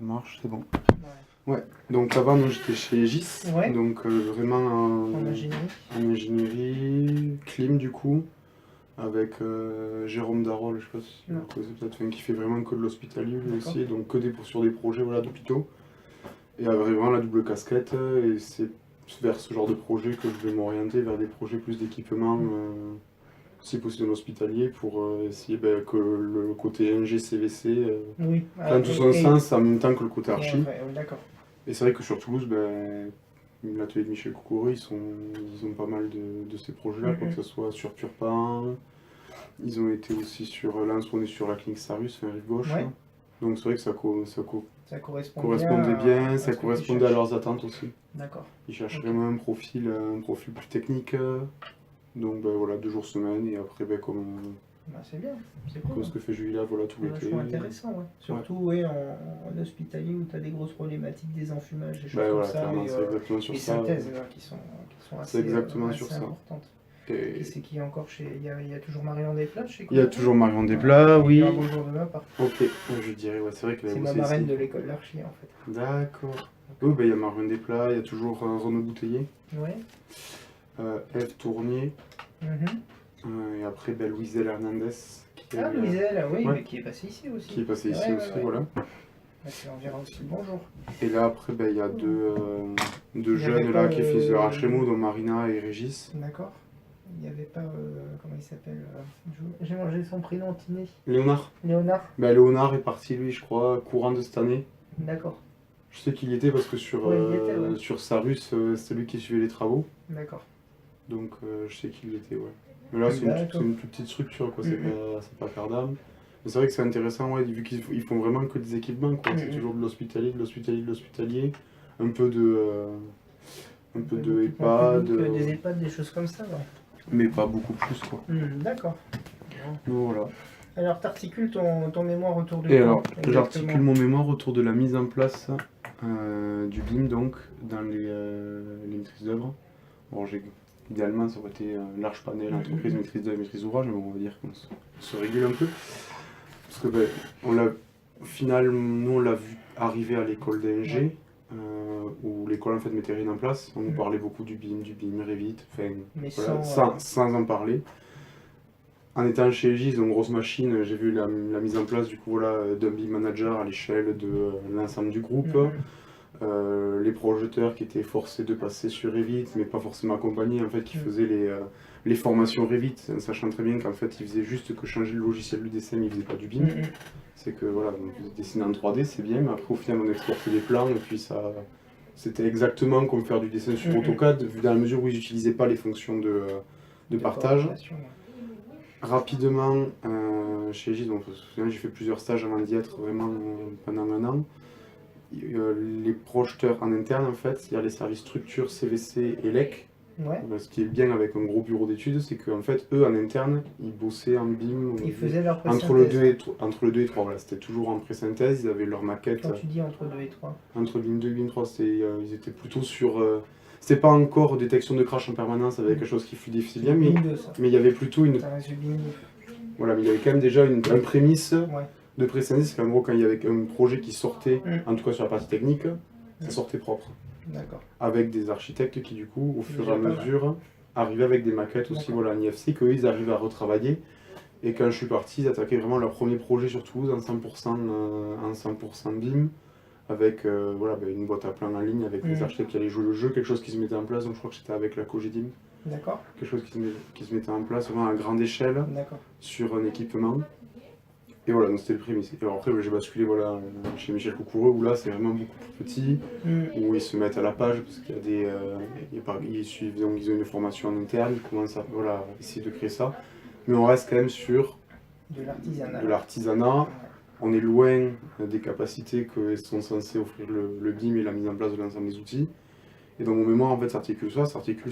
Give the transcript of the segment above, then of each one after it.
Ça marche, c'est bon. Ouais. Ouais, donc avant, moi j'étais chez Egis, Ouais. donc vraiment En ingénierie. en ingénierie, clim du coup, avec Jérôme Darol, je sais pas si Non. vous connaissez peut-être, enfin, qui fait vraiment que de l'hospitalier lui D'accord. aussi, donc que sur des projets voilà, d'hôpitaux. Et vraiment la double casquette, et c'est vers ce genre de projet que je vais m'orienter, vers des projets plus d'équipement, si possible dans l'hospitalier, pour essayer que le côté NG, CVC Oui. prenne tout son sens en même temps que le côté archi. Ouais, d'accord. Et c'est vrai que sur Toulouse, l'atelier de Michel Coucouré, ils ont pas mal de ces projets-là, quoi, que ce soit sur Turpin, ils ont été aussi sur, là on est sur la clinique Sarus, enfin, rive gauche, Ouais. là. Donc c'est vrai que ça correspondait bien, à ça ce que tu correspondait à cherches. leurs attentes aussi. D'accord. Ils cherchent Ok. vraiment un profil plus technique, donc voilà, 2 jours semaine, et après comme C'est bien, c'est cool. ce que fait Julia, voilà, tout C'est l'été. vachement intéressant, ouais. Surtout en hospitalier où tu as des grosses problématiques, des enfumages, des choses comme Voilà, ça, clairement, c'est exactement sur et ça. synthèses qui sont C'est assez, exactement assez sur ça. importantes. Et Qui c'est qui est encore chez... Il y a toujours Marion Desplats chez il y a Couture toujours Marion Desplats, oui. Un beau jour demain, par Ok, je dirais, ouais, c'est vrai que C'est ma marraine de l'école d'archi en fait. D'accord. Oui, il y a Marion Desplats, il y a toujours Renaud Bouteiller, Ouais. Ève Tournier, Mhm. et après Louiselle Hernandez. Louiselle, oui, ouais. mais qui est passée ici aussi. Qui est passée ici aussi, voilà. Qui en dira aussi le bonjour. Et là, après, il y a deux Il y jeunes avait là pas, qui finissent leur HMO, dont Marina et Régis. D'accord. Il n'y avait pas. Comment il s'appelle J'ai mangé son prénom, Tiné. Léonard. Léonard. Léonard est parti, lui, je crois, courant de cette année. D'accord. Je sais qu'il y était parce que sur Sarus, c'est lui qui suivait les travaux. D'accord. Donc je sais qu'il y était, ouais. Mais là, c'est une toute petite structure, quoi. C'est pas cardam. Mais c'est vrai que c'est intéressant, ouais, vu qu'ils font vraiment que des équipements, quoi. C'est toujours de l'hospitalier, de l'hospitalier. Un peu de EHPAD. Des EHPAD, des choses comme ça, ouais. Mais pas beaucoup plus, quoi. D'accord. Donc voilà. Alors, t'articules ton mémoire autour de Et quoi, alors, exactement? j'articule mon mémoire autour de la mise en place du BIM, donc, dans les maîtrises d'œuvre. Bon, idéalement, ça aurait été large panel, entreprise, maîtrise d'œuvre, maîtrise d'ouvrage, mais bon, on va dire qu'on se régule un peu. Parce que, au final, nous, on l'a vu arriver à l'école d'Angers, où l'école, en fait, mettait rien en place. On nous parlait beaucoup du BIM, Revit, enfin, voilà, sans en parler. En étant chez Egis, donc grosse machine, j'ai vu la mise en place du coup voilà, d'un BIM manager à l'échelle de l'ensemble du groupe. Les projecteurs qui étaient forcés de passer sur Revit, mais pas forcément accompagnés, en fait, qui faisaient les formations Revit, sachant très bien qu'en fait, ils faisaient juste que changer le logiciel du dessin, mais ils faisaient pas du BIM. C'est que voilà, donc, dessiner en 3D, c'est bien, mais après, au final, on exportait les plans, et puis ça... C'était exactement comme faire du dessin sur AutoCAD, vu dans la mesure où ils n'utilisaient pas les fonctions de partage. Rapidement, chez Egis, j'ai fait plusieurs stages avant d'y être, vraiment pendant un an. Les projeteurs en interne, en fait, il y a les services structure, CVC et LEC. Ouais. Ce qui est bien avec un gros bureau d'études, c'est qu'en fait, eux, en interne, ils bossaient en BIM. Ils faisaient leur entre le 2 et 3, voilà, c'était toujours en pré-synthèse, ils avaient leur maquette. Quand tu dis entre 2 et 3 Entre BIM 2 et BIM 3, ils étaient plutôt sur... c'était pas encore détection de crash en permanence avec quelque chose qui fluidifie bien, mais il y avait plutôt une... Voilà, mais il y avait quand même déjà une prémisse de pré-synthèse, qu'en gros, quand il y avait un projet qui sortait, en tout cas sur la partie technique, ça sortait propre. D'accord. Avec des architectes qui, du coup, au fur et à mesure, arrivaient avec des maquettes aussi, voilà, en IFC, qu'eux, ils arrivaient à retravailler. Et quand je suis parti, ils attaquaient vraiment leur premier projet sur Toulouse en 100% BIM, avec une boîte à plans en ligne, avec des architectes qui allaient jouer le jeu, quelque chose qui se mettait en place, donc je crois que c'était avec la Cogedim. D'accord. Quelque chose qui se mettait en place vraiment à grande échelle, sur un équipement. Et voilà, donc c'était le prémisse. Et alors après, j'ai basculé chez Michel Coucoureux, où là, c'est vraiment beaucoup plus petit, où ils se mettent à la page, parce qu'il y a ils ont une formation en interne, ils commencent à essayer de créer ça. Mais on reste quand même sur de l'artisanat. On est loin des capacités que sont censés offrir le BIM et la mise en place de l'ensemble des outils. Et dans mon mémoire, en fait, s'articule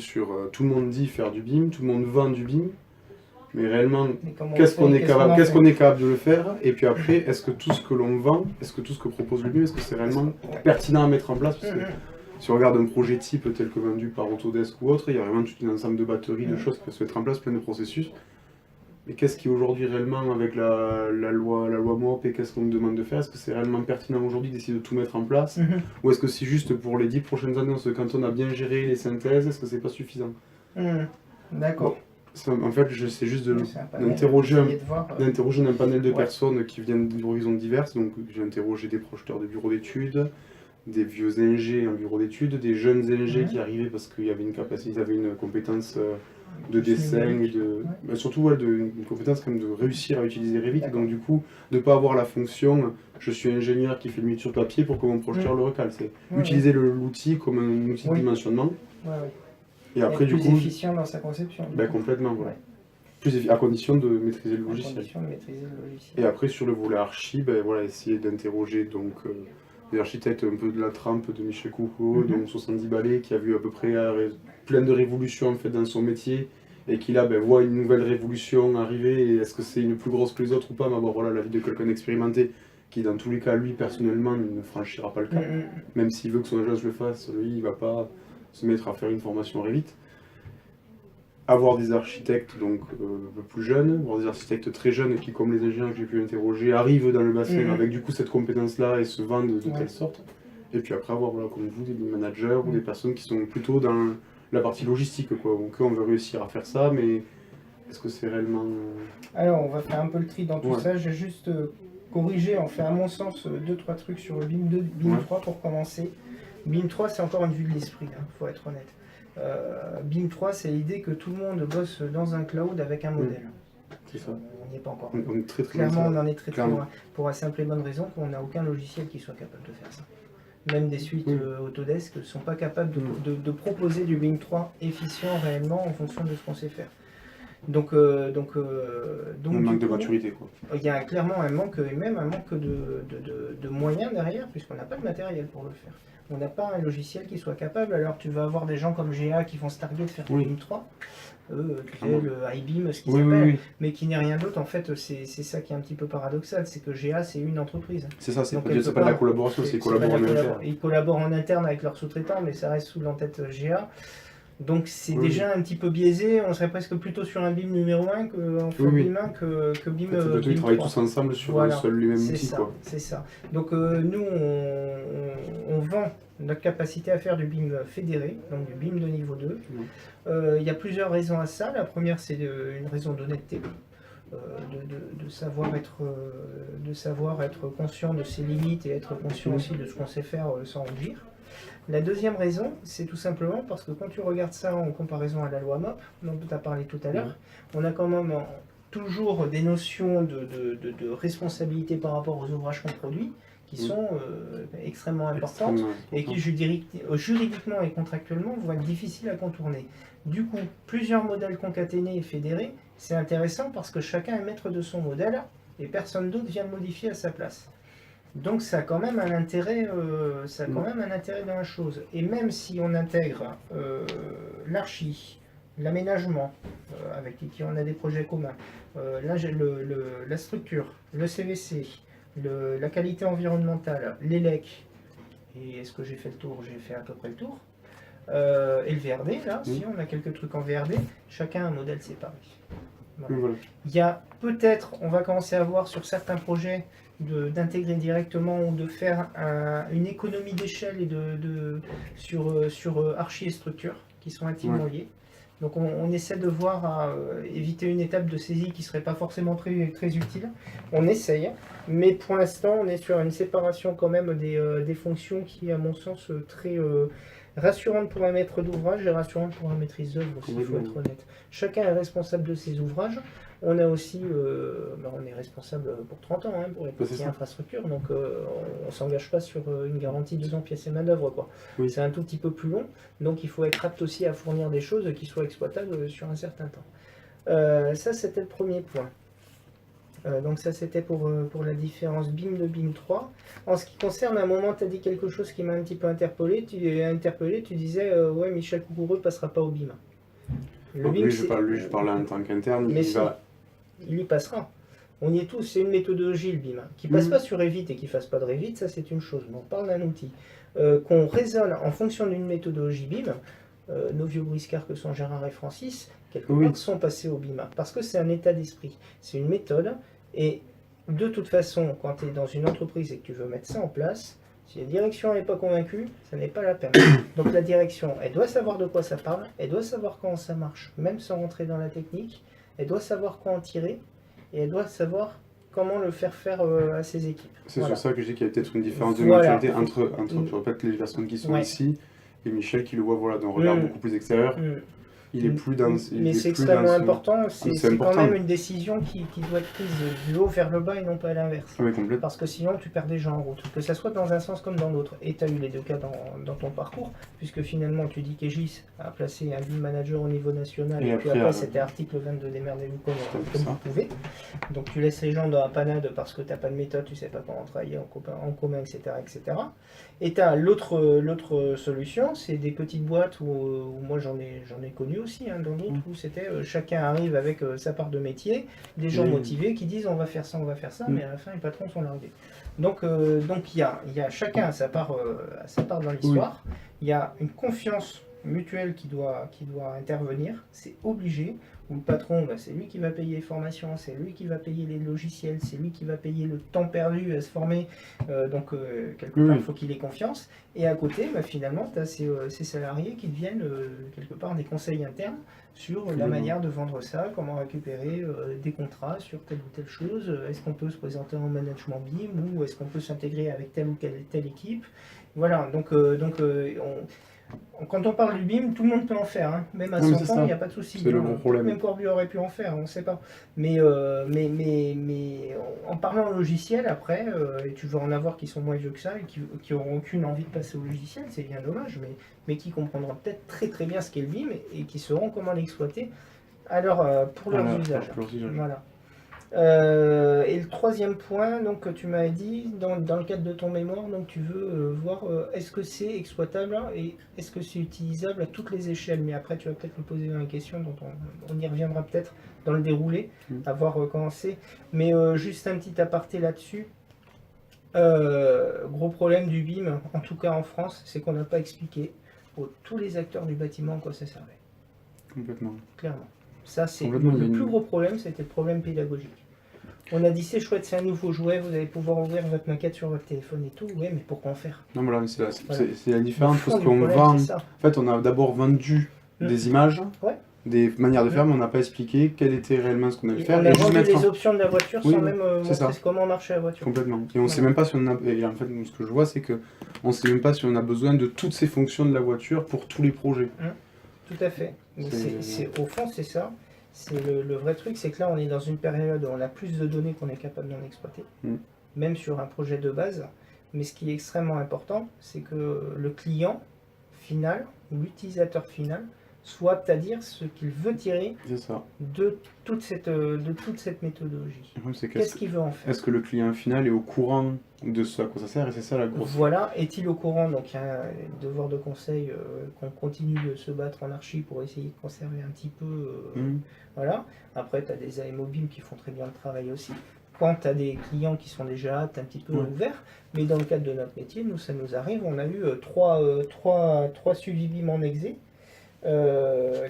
sur tout le monde dit faire du BIM, tout le monde vend du BIM, mais réellement, qu'est-ce qu'on est capable de le faire? Et puis après, est-ce que tout ce que l'on vend, est-ce que tout ce que propose le BIM, est-ce que c'est réellement pertinent à mettre en place? Parce que si on regarde un projet type tel que vendu par Autodesk ou autre, il y a vraiment tout un ensemble de batteries, de choses qui peuvent se mettre en place, plein de processus. Et qu'est-ce qui aujourd'hui réellement, avec la loi MOP, et qu'est-ce qu'on nous demande de faire? Est-ce que c'est réellement pertinent aujourd'hui d'essayer de tout mettre en place? Ou est-ce que c'est juste pour les 10 prochaines années, quand on a bien géré les synthèses, est-ce que c'est pas suffisant? D'accord. En fait, j'essaie juste d'interroger d'interroger un panel de personnes qui viennent d'horizons divers. Donc, j'ai interrogé des projeteurs de bureaux d'études, des vieux ingés en bureau d'études, des jeunes ingés qui arrivaient parce qu'ils avaient une capacité, ils avaient une compétence de dessin, et surtout une compétence quand même de réussir à utiliser Revit. Et donc, du coup, de ne pas avoir la fonction je suis ingénieur qui fait le sur papier pour que mon projeteur le recale. C'est utiliser l'outil comme un outil de dimensionnement. Et après, du coup, efficient dans sa conception. Complètement, voilà. À condition de maîtriser le logiciel. Et après, sur le volet archi, essayer d'interroger donc des architectes un peu de la trempe de Michel Coucou, donc 70 balais, qui a vu à peu près plein de révolutions en fait dans son métier, et qui là voit une nouvelle révolution arriver, et est-ce que c'est une plus grosse que les autres ou pas, mais bon, voilà l'avis de quelqu'un d'expérimenté, qui dans tous les cas, lui, personnellement, ne franchira pas le cap. Même s'il veut que son agence le fasse, lui, il va pas se mettre à faire une formation Revit. Avoir des architectes donc un peu plus jeunes, avoir des architectes très jeunes qui, comme les ingénieurs que j'ai pu interroger, arrivent dans le bassin avec du coup cette compétence-là et se vendent de telle sorte. Et puis après avoir, comme vous, des managers ou des personnes qui sont plutôt dans la partie logistique, quoi. Donc on veut réussir à faire ça, mais est-ce que c'est réellement... Alors on va faire un peu le tri dans tout ça. J'ai juste corrigé, à mon sens, 2-3 trucs sur le BIM 2, BIM 3 pour commencer. BIM 3, c'est encore une vue de l'esprit, faut être honnête. BIM 3, c'est l'idée que tout le monde bosse dans un cloud avec un modèle. C'est ça. On n'y est pas encore. On est très Clairement, on en est très loin. Pour la simple et bonne raison qu'on n'a aucun logiciel qui soit capable de faire ça. Même des suites Autodesk ne sont pas capables de proposer du BIM 3 efficient réellement en fonction de ce qu'on sait faire. Donc un manque de maturité, quoi. Il y a clairement un manque, et même un manque de moyens derrière, puisqu'on n'a pas de matériel pour le faire. On n'a pas un logiciel qui soit capable. Alors tu vas avoir des gens comme GA qui vont se targuer de faire du BIM 3, le iBeam, ce qu'ils appellent, mais qui n'est rien d'autre. En fait, c'est ça qui est un petit peu paradoxal, c'est que GA, c'est une entreprise. C'est ça, c'est pas de la collaboration, c'est collaborer en interne. Ils collaborent en interne avec leurs sous-traitants, mais ça reste sous l'entête GA. Donc c'est déjà un petit peu biaisé, on serait presque plutôt sur un BIM numéro 1 BIM 1 que BIM. En fait, ils travaillent tous ensemble sur un seul même outil. C'est ça. Donc nous, on vend notre capacité à faire du BIM fédéré, donc du BIM de niveau 2. Il y a plusieurs raisons à ça. La première, c'est une raison d'honnêteté. De savoir être conscient de ses limites et être conscient aussi de ce qu'on sait faire sans rougir. La deuxième raison, c'est tout simplement parce que quand tu regardes ça en comparaison à la loi MOP, dont tu as parlé tout à l'heure, on a quand même toujours des notions de responsabilité par rapport aux ouvrages qu'on produit qui sont extrêmement importantes et qui juridiquement et contractuellement vont être difficiles à contourner. Du coup, plusieurs modèles concaténés et fédérés, c'est intéressant parce que chacun est maître de son modèle et personne d'autre vient le modifier à sa place. Donc ça a quand même un intérêt, dans la chose. Et même si on intègre l'archi, l'aménagement, avec qui on a des projets communs, la structure, le CVC, la qualité environnementale, l'ELEC, et est-ce que j'ai fait le tour? J'ai fait à peu près le tour. Et le VRD, là, si on a quelques trucs en VRD, chacun a un modèle séparé. Voilà. Il y a peut-être, on va commencer à voir sur certains projets d'intégrer directement ou de faire une économie d'échelle et sur archi et structure qui sont intimement liés. Donc on essaie de voir à éviter une étape de saisie qui ne serait pas forcément très, très utile. On essaye, mais pour l'instant on est sur une séparation quand même des fonctions qui est à mon sens très rassurante pour un maître d'ouvrage et rassurante pour un maîtrise d'œuvre aussi, il faut être honnête. Chacun est responsable de ses ouvrages. On a aussi, on est responsable pour 30 ans pour les petites infrastructures, donc on ne s'engage pas sur une garantie 2 ans pièces et main d'œuvre, quoi. C'est un tout petit peu plus long, donc il faut être apte aussi à fournir des choses qui soient exploitables sur un certain temps. Ça c'était le premier point. Donc ça c'était pour la différence BIM de BIM 3. En ce qui concerne, à un moment tu as dit quelque chose qui m'a un petit peu interpellé, tu disais ouais, Michel Coucoureux passera pas au BIM. Lui je parle en tant qu'interne, il y passera. On y est tous, c'est une méthodologie le BIM. Qui passe pas sur Revit et qui fasse pas de Revit, ça c'est une chose, mais on parle d'un outil. Qu'on raisonne en fonction d'une méthodologie BIM, nos vieux briscards que sont Gérard et Francis, quelque Oui. part, sont passés au BIM. Parce que c'est un état d'esprit, c'est une méthode. Et de toute façon, quand tu es dans une entreprise et que tu veux mettre ça en place, si la direction n'est pas convaincue, ça n'est pas la peine. Donc la direction, elle doit savoir de quoi ça parle, elle doit savoir comment ça marche, même sans rentrer dans la technique, elle doit savoir quoi en tirer, et elle doit savoir comment le faire faire à ses équipes. C'est Voilà. sur ça que je dis qu'il y a peut-être une différence de Voilà. maturité entre en fait, les personnes qui sont Ouais. ici et Michel qui le voit voilà, d'un regard beaucoup plus extérieur. Mm. Il est plus dans. Mais c'est extrêmement important, c'est c'est quand important. même une décision qui doit être prise du haut vers le bas et non pas à l'inverse. Oui, complètement. Parce que sinon tu perds des gens en route, que ça soit dans un sens comme dans l'autre. Et tu as eu les deux cas dans ton parcours, puisque finalement tu dis qu'Egis a placé un BIM manager au niveau national, et puis après c'était article 22, démerdez-vous comme vous pouvez. Donc tu laisses les gens dans la panade parce que tu n'as pas de méthode, tu sais pas comment travailler en commun, etc. etc. Et tu as l'autre solution, c'est des petites boîtes où moi j'en ai connu aussi, hein, dans d'autres où c'était chacun arrive avec sa part de métier, des gens motivés qui disent on va faire ça, mais à la fin les patrons sont largués. Donc il y a chacun à sa part dans l'histoire, il y a une confiance mutuelle qui doit intervenir, c'est obligé. Où le patron, c'est lui qui va payer les formations, c'est lui qui va payer les logiciels, c'est lui qui va payer le temps perdu à se former. Quelque part, il faut qu'il ait confiance. Et à côté, finalement, tu as ces salariés qui deviennent quelque part des conseils internes sur la manière de vendre ça, comment récupérer des contrats sur telle ou telle chose. Est-ce qu'on peut se présenter en management BIM ou est-ce qu'on peut s'intégrer avec telle ou telle équipe. Voilà, quand on parle du BIM, tout le monde peut en faire, hein. Même à 100 ans, il n'y a pas de souci. C'est le gros problème. Même Corbu aurait pu en faire, on ne sait pas. Mais en parlant logiciel, après, et tu vas en avoir qui sont moins vieux que ça et qui n'auront aucune envie de passer au logiciel, c'est bien dommage, mais qui comprendront peut-être très très bien ce qu'est le BIM et qui sauront comment l'exploiter pour leurs usages. Voilà. Et le troisième point, donc tu m'avais dit, dans le cadre de ton mémoire, donc tu veux voir est-ce que c'est exploitable et est-ce que c'est utilisable à toutes les échelles. Mais après, tu vas peut-être me poser une question dont on y reviendra peut-être dans le déroulé, à voir comment c'est. Mais juste un petit aparté là-dessus. Gros problème du BIM, en tout cas en France, c'est qu'on n'a pas expliqué à tous les acteurs du bâtiment en quoi ça servait. Complètement. Clairement. Ça, c'est le plus gros problème, c'était le problème pédagogique. On a dit c'est chouette, c'est un nouveau jouet, vous allez pouvoir ouvrir votre maquette sur votre téléphone et tout. Ouais, mais pourquoi en faire? Non, voilà, c'est la différence parce qu'on vend. En fait, on a d'abord vendu des images, des manières de faire, mais on n'a pas expliqué quel était réellement ce qu'on allait faire. On a vendu les options de la voiture sans même montrer comment marchait la voiture. Complètement. Et on ne sait même pas si on a. Et en fait, ce que je vois, c'est que on ne sait même pas si on a besoin de toutes ces fonctions de la voiture pour tous les projets. Tout à fait. Au fond, c'est ça. C'est le vrai truc, c'est que là, on est dans une période où on a plus de données qu'on est capable d'en exploiter, même sur un projet de base. Mais ce qui est extrêmement important, c'est que le client final, ou l'utilisateur final, soit à dire ce qu'il veut tirer de toute cette méthodologie. Qu'est-ce qu'il veut en faire? Est-ce que le client final est au courant de ce à quoi ça sert? Et c'est ça la grosse... Voilà, est-il au courant? Donc il y a un devoir de conseil qu'on continue de se battre en archi pour essayer de conserver un petit peu. Voilà. Après, tu as des AMO BIM qui font très bien le travail aussi. Quand tu as des clients qui sont déjà un petit peu ouverts, mais dans le cadre de notre métier, nous, ça nous arrive. On a eu trois suivis BIM en exé.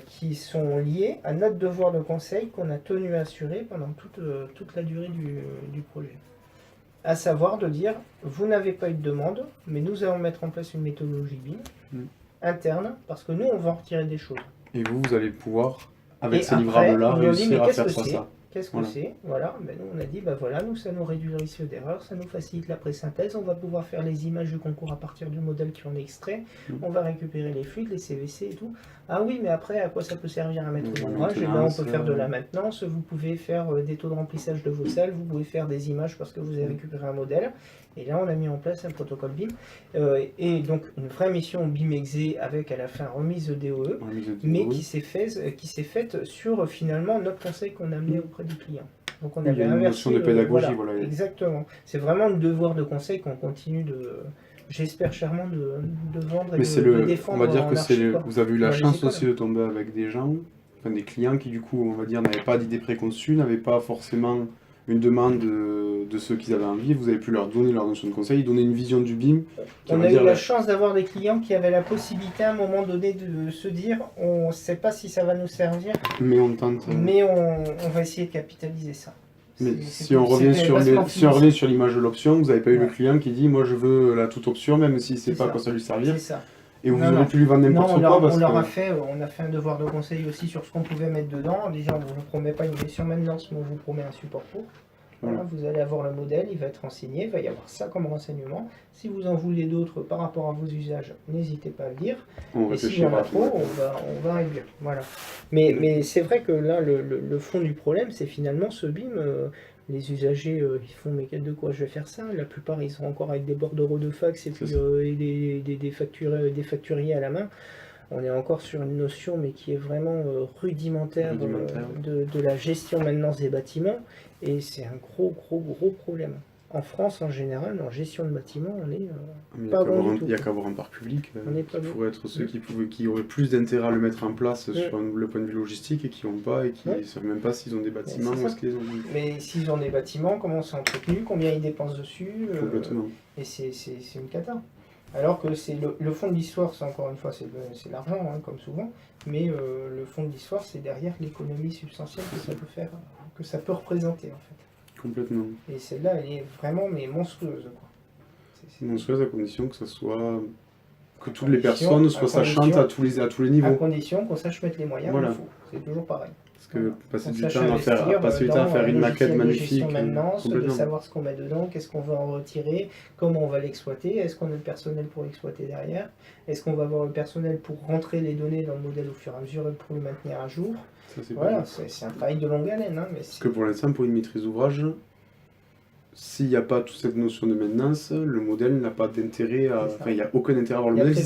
Qui sont liés à notre devoir de conseil qu'on a tenu à assurer pendant toute la durée du projet. À savoir de dire, vous n'avez pas eu de demande, mais nous allons mettre en place une méthodologie BIM interne, parce que nous, on va en retirer des choses. Et vous allez pouvoir, avec ces livrables-là, réussir à faire ça. Qu'est-ce que c'est? Voilà, nous on a dit, nous ça nous réduit le risque d'erreur, ça nous facilite la pré-synthèse, on va pouvoir faire les images du concours à partir du modèle qui en est extrait, on va récupérer les fluides, les CVC et tout. Ah oui, mais après, à quoi ça peut servir à mettre au ouvrage? On peut faire de la maintenance, vous pouvez faire des taux de remplissage de vos salles, vous pouvez faire des images parce que vous avez récupéré un modèle. Et là, on a mis en place un protocole BIM. Et donc, une vraie mission BIM exé avec à la fin remise de DOE, mais qui s'est faite sur finalement notre conseil qu'on a amené auprès du client. Donc, on avait une notion de pédagogie. Voilà. Exactement. C'est vraiment le devoir de conseil qu'on continue de... J'espère chèrement de vendre et de défendre. On va dire que vous avez eu la chance aussi de tomber avec des gens, des clients qui du coup, on va dire, n'avaient pas d'idée préconçue, n'avaient pas forcément une demande de ceux qui avaient envie, vous avez pu leur donner leur notion de conseil, donner une vision du BIM. On a eu la chance d'avoir des clients qui avaient la possibilité à un moment donné de se dire on ne sait pas si ça va nous servir, mais on tente. Mais on va essayer de capitaliser ça. Mais si on revient sur l'image de l'option, vous n'avez pas eu le client qui dit moi je veux la toute option même si c'est pas quoi ça lui servir. C'est ça. Et vous aurez pu lui vendre n'importe quoi parce on leur a fait, on a fait un devoir de conseil aussi sur ce qu'on pouvait mettre dedans. Déjà, on ne vous promet pas une gestion maintenance, mais on vous promet un support pour. Voilà, vous allez avoir le modèle, il va être renseigné, il va y avoir ça comme renseignement. Si vous en voulez d'autres par rapport à vos usages, n'hésitez pas à le dire. Et s'il y en a trop, on va réduire. Voilà. Mais c'est vrai que là, le fond du problème, c'est finalement ce BIM. Les usagers, ils font mais de quoi je vais faire ça? La plupart, ils sont encore avec des bordereaux de fax et puis des facturiers à la main. On est encore sur une notion, mais qui est vraiment rudimentaire, de la gestion maintenance des bâtiments. Et c'est un gros problème. En France, en général, en gestion de bâtiments, on est pas bon du tout. Il n'y a qu'à avoir un parc public. Il pourrait être ceux qui auraient plus d'intérêt à le mettre en place sur le point de vue logistique et qui n'ont pas et qui ne savent même pas s'ils ont des bâtiments ou est-ce qu'ils les ont. Mais s'ils ont des bâtiments, comment c'est entretenu, combien ils dépensent dessus. Complètement. Et c'est une cata. Alors que c'est le fond de l'histoire, c'est encore une fois, c'est l'argent, hein, comme souvent, mais le fond de l'histoire, c'est derrière l'économie substantielle que ça peut faire, que ça peut représenter, en fait. Complètement. Et celle-là, elle est vraiment monstrueuse, quoi. Monstrueuse à condition que ça soit... que toutes les personnes soient sachantes à tous les niveaux. À condition qu'on sache mettre les moyens où il faut. C'est toujours pareil. Parce que passer du temps à faire une maquette magnifique. De savoir ce qu'on met dedans, qu'est-ce qu'on va en retirer, comment on va l'exploiter, est-ce qu'on a le personnel pour l'exploiter derrière, est-ce qu'on va avoir le personnel pour rentrer les données dans le modèle au fur et à mesure et pour le maintenir à jour. Voilà, c'est un travail de longue haleine. Hein, parce que pour l'instant, pour une maîtrise d'ouvrage, s'il n'y a pas toute cette notion de maintenance, le modèle n'a pas d'intérêt à... Enfin, il n'y a aucun intérêt à avoir le modèle,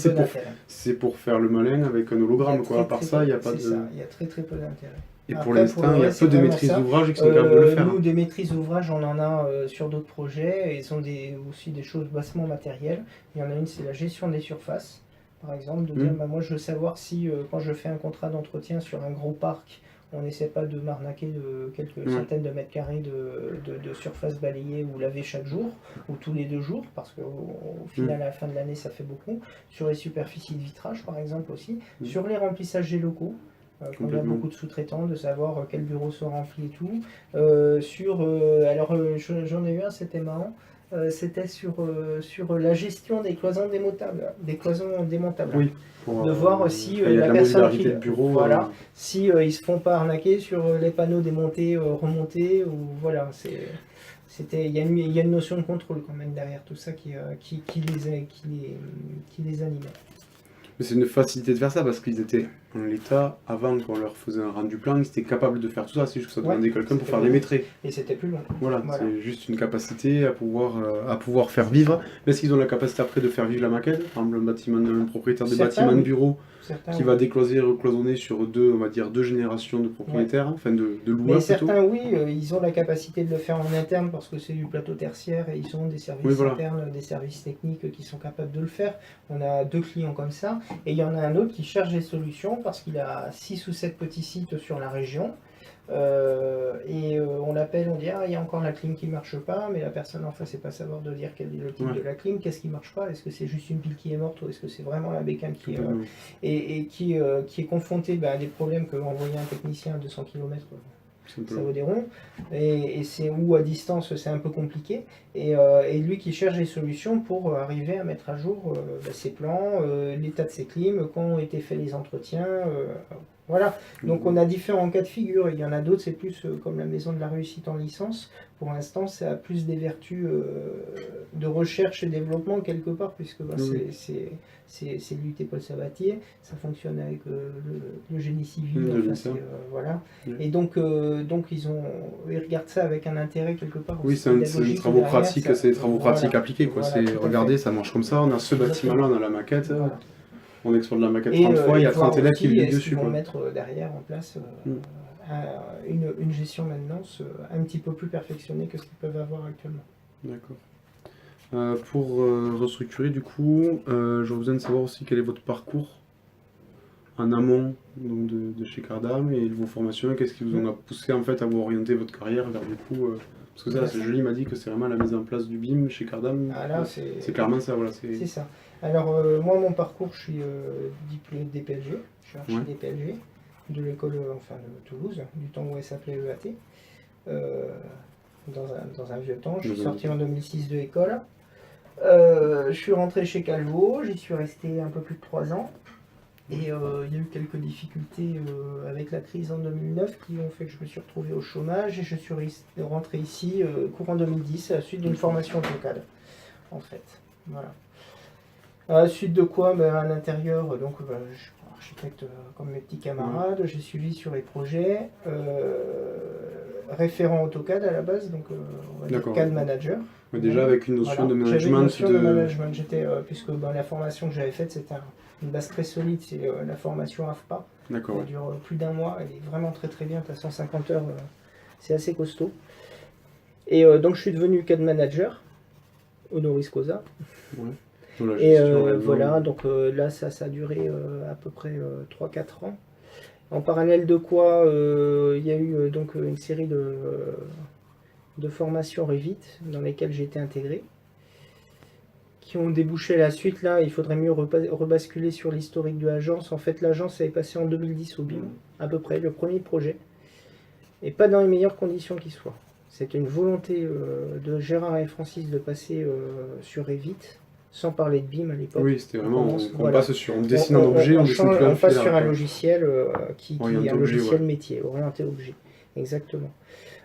c'est pour faire le malin avec un hologramme, quoi. À part ça, il n'y a pas de... Il y a très peu d'intérêt. Et pour l'instant, il y a peu de maîtrises d'ouvrage qui sont capables de le faire. Nous, des maîtrises d'ouvrage, on en a sur d'autres projets, et ils ont aussi des choses bassement matérielles. Il y en a une, c'est la gestion des surfaces, par exemple, de dire, moi je veux savoir si, quand je fais un contrat d'entretien sur un gros parc, on n'essaie pas de m'arnaquer de quelques centaines de mètres carrés de surface balayée ou lavée chaque jour, ou tous les 2 jours, parce qu'au final, à la fin de l'année, ça fait beaucoup. Sur les superficies de vitrage, par exemple, aussi. Sur les remplissages des locaux. Quand il y a beaucoup de sous-traitants, de savoir quels bureaux sont remplis et tout. Alors, j'en ai eu un, c'était marrant. C'était sur la gestion des cloisons démontables. Oui, de voir si la personne qui si ils se font pas arnaquer sur les panneaux démontés, remontés, ou voilà, il y a une notion de contrôle quand même derrière tout ça qui les animait. Mais c'est une facilité de faire ça parce qu'ils étaient en l'état avant qu'on leur faisait un rendu plan, ils étaient capables de faire tout ça, c'est juste que ça demandait quelqu'un pour faire des métrés. Et c'était plus long. Voilà. C'est juste une capacité à pouvoir faire vivre. Mais est-ce qu'ils ont la capacité après de faire vivre la maquette? Par exemple, un propriétaire de bâtiment de bureau qui va recloisonner sur deux générations de propriétaires, enfin de loueurs. Mais certains, ils ont la capacité de le faire en interne parce que c'est du plateau tertiaire et ils ont des services internes, des services techniques qui sont capables de le faire. On a 2 clients comme ça. Et il y en a un autre qui cherche des solutions parce qu'il a 6 ou 7 petits sites sur la région. On l'appelle, on dit il y a encore la clim qui ne marche pas, mais la personne en face ne sait pas savoir de dire quel est le type de la clim, qu'est-ce qui ne marche pas, est-ce que c'est juste une pile qui est morte ou est-ce que c'est vraiment la bécane qui est qui est confrontée à des problèmes que envoyer un technicien à 200 km. Ça vaut des ronds, et c'est où à distance c'est un peu compliqué, et lui qui cherche des solutions pour arriver à mettre à jour ses plans, l'état de ses clims, quand ont été faits les entretiens, voilà. Donc on a différents cas de figure, il y en a d'autres, c'est plus comme la maison de la réussite en licence, pour l'instant ça a plus des vertus de recherche et développement quelque part, puisque c'est l'UT Paul Sabatier, ça fonctionne avec le génie civil, voilà. Et donc ils regardent ça avec un intérêt quelque part. Oui, c'est des travaux pratiques, appliqués, quoi. Regardez, ça marche comme ça, on a ce bâtiment-là, on a la maquette. On exporte la maquette 30 fois, il y a 30 élèves qui vivent dessus. Ils vont mettre derrière en place une gestion maintenance un petit peu plus perfectionnée que ce qu'ils peuvent avoir actuellement. D'accord. Pour restructurer, du coup, j'aurais besoin de savoir aussi quel est votre parcours en amont donc de chez Cardam et vos formations. Qu'est-ce qui vous en a poussé en fait à vous orienter votre carrière vers du coup Parce que ça, c'est joli, il m'a dit que c'est vraiment la mise en place du BIM chez Cardam. Ah là, C'est clairement ça, voilà. c'est ça. Alors, moi, mon parcours, je suis diplômé de DPLG. Je suis archi DPLG de l'école de Toulouse, du temps où elle s'appelait EAT. Dans un vieux temps. Je suis sorti en 2006 de l'école. Je suis rentré chez Calvo, j'y suis resté un peu plus de 3 ans. Et il y a eu quelques difficultés avec la crise en 2009 qui ont fait que je me suis retrouvé au chômage et je suis rentré ici courant 2010 à la suite d'une formation AutoCAD, en fait. Voilà. À la suite de quoi, à l'intérieur, je suis architecte comme mes petits camarades, j'ai suivi sur les projets, référent AutoCAD à la base, donc on va dire CAD manager. Mais déjà avec une notion de management. J'avais une notion de management, puisque la formation que j'avais faite, c'était une base très solide, c'est la formation AFPA. D'accord. Elle dure plus d'1 mois, elle est vraiment très très bien, tu as 150 heures, c'est assez costaud. Et donc je suis devenu CAD manager, honoris causa. Ouais. Et voilà, donc là ça a duré à peu près 3-4 ans. En parallèle de quoi, il y a eu donc une série de formations Revit dans lesquelles j'ai été intégré, qui ont débouché la suite. Là, il faudrait mieux rebasculer sur l'historique de l'agence. En fait, l'agence avait passé en 2010 au BIM, à peu près, le premier projet, et pas dans les meilleures conditions qui soient. C'était une volonté de Gérard et Francis de passer sur Revit, sans parler de BIM à l'époque. Oui, c'était vraiment, on passe sur, on dessine un objet, on passe sur un logiciel qui est un logiciel métier, orienté objet, exactement.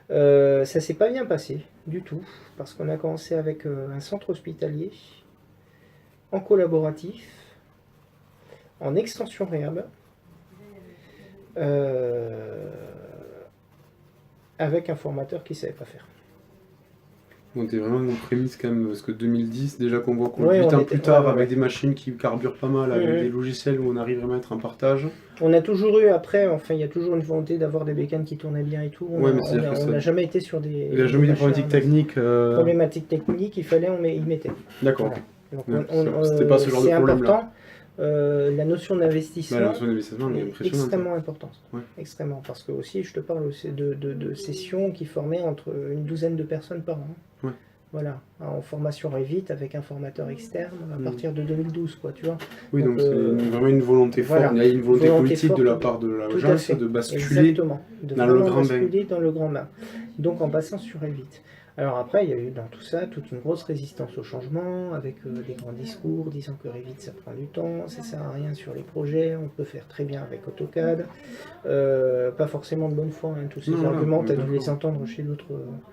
Ça s'est pas bien passé du tout, parce qu'on a commencé avec un centre hospitalier, en collaboratif, en extension réhab, avec un formateur qui savait pas faire. On était vraiment en prémisse quand même, parce que 2010, déjà qu'on voit qu'on 8 ans plus tard, avec des machines qui carburent pas mal, avec des logiciels où on arrive vraiment à être en partage. On a toujours eu après, il y a toujours une volonté d'avoir des bécanes qui tournaient bien et tout. On n'a jamais été sur des... Il n'a jamais eu des problématiques techniques. Problématiques techniques, il fallait y mettre. D'accord. Voilà. C'était pas ce genre de problème là. La notion d'investissement est extrêmement importante. Ouais. Extrêmement, parce que aussi je te parle aussi de sessions qui formaient entre une douzaine de personnes par an. Ouais. Voilà, en formation Revit avec un formateur externe à partir de 2012, quoi, tu vois. Oui, donc c'est vraiment une volonté forte, il y a une volonté politique de la part de l'agence de basculer dans le grand bain. Donc en passant sur Revit. Alors après, il y a eu dans tout ça toute une grosse résistance au changement, avec des grands discours disant que Revit ça prend du temps, ça sert à rien sur les projets, on peut faire très bien avec AutoCAD. Pas forcément de bonne foi, tous ces arguments, tu as dû les entendre chez d'autres personnes.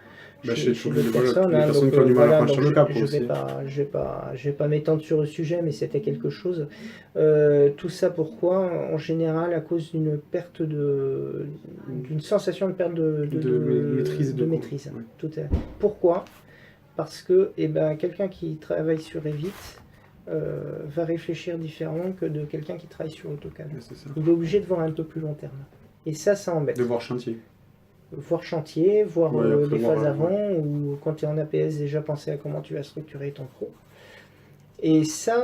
Les personnes qui ont du mal à franchir le cap aussi. Je vais pas m'étendre sur le sujet, mais c'était quelque chose. Tout ça pourquoi? En général, à cause d'une perte d'une sensation de perte de maîtrise. Ouais. Tout à... Pourquoi? Parce que quelqu'un qui travaille sur Revit va réfléchir différemment que de quelqu'un qui travaille sur AutoCAD. Il est obligé de voir un peu plus long terme. Et ça embête. De voir chantier. Voir chantier, voir les phases avant, ou quand tu es en APS, déjà penser à comment tu vas structurer ton pro. Et ça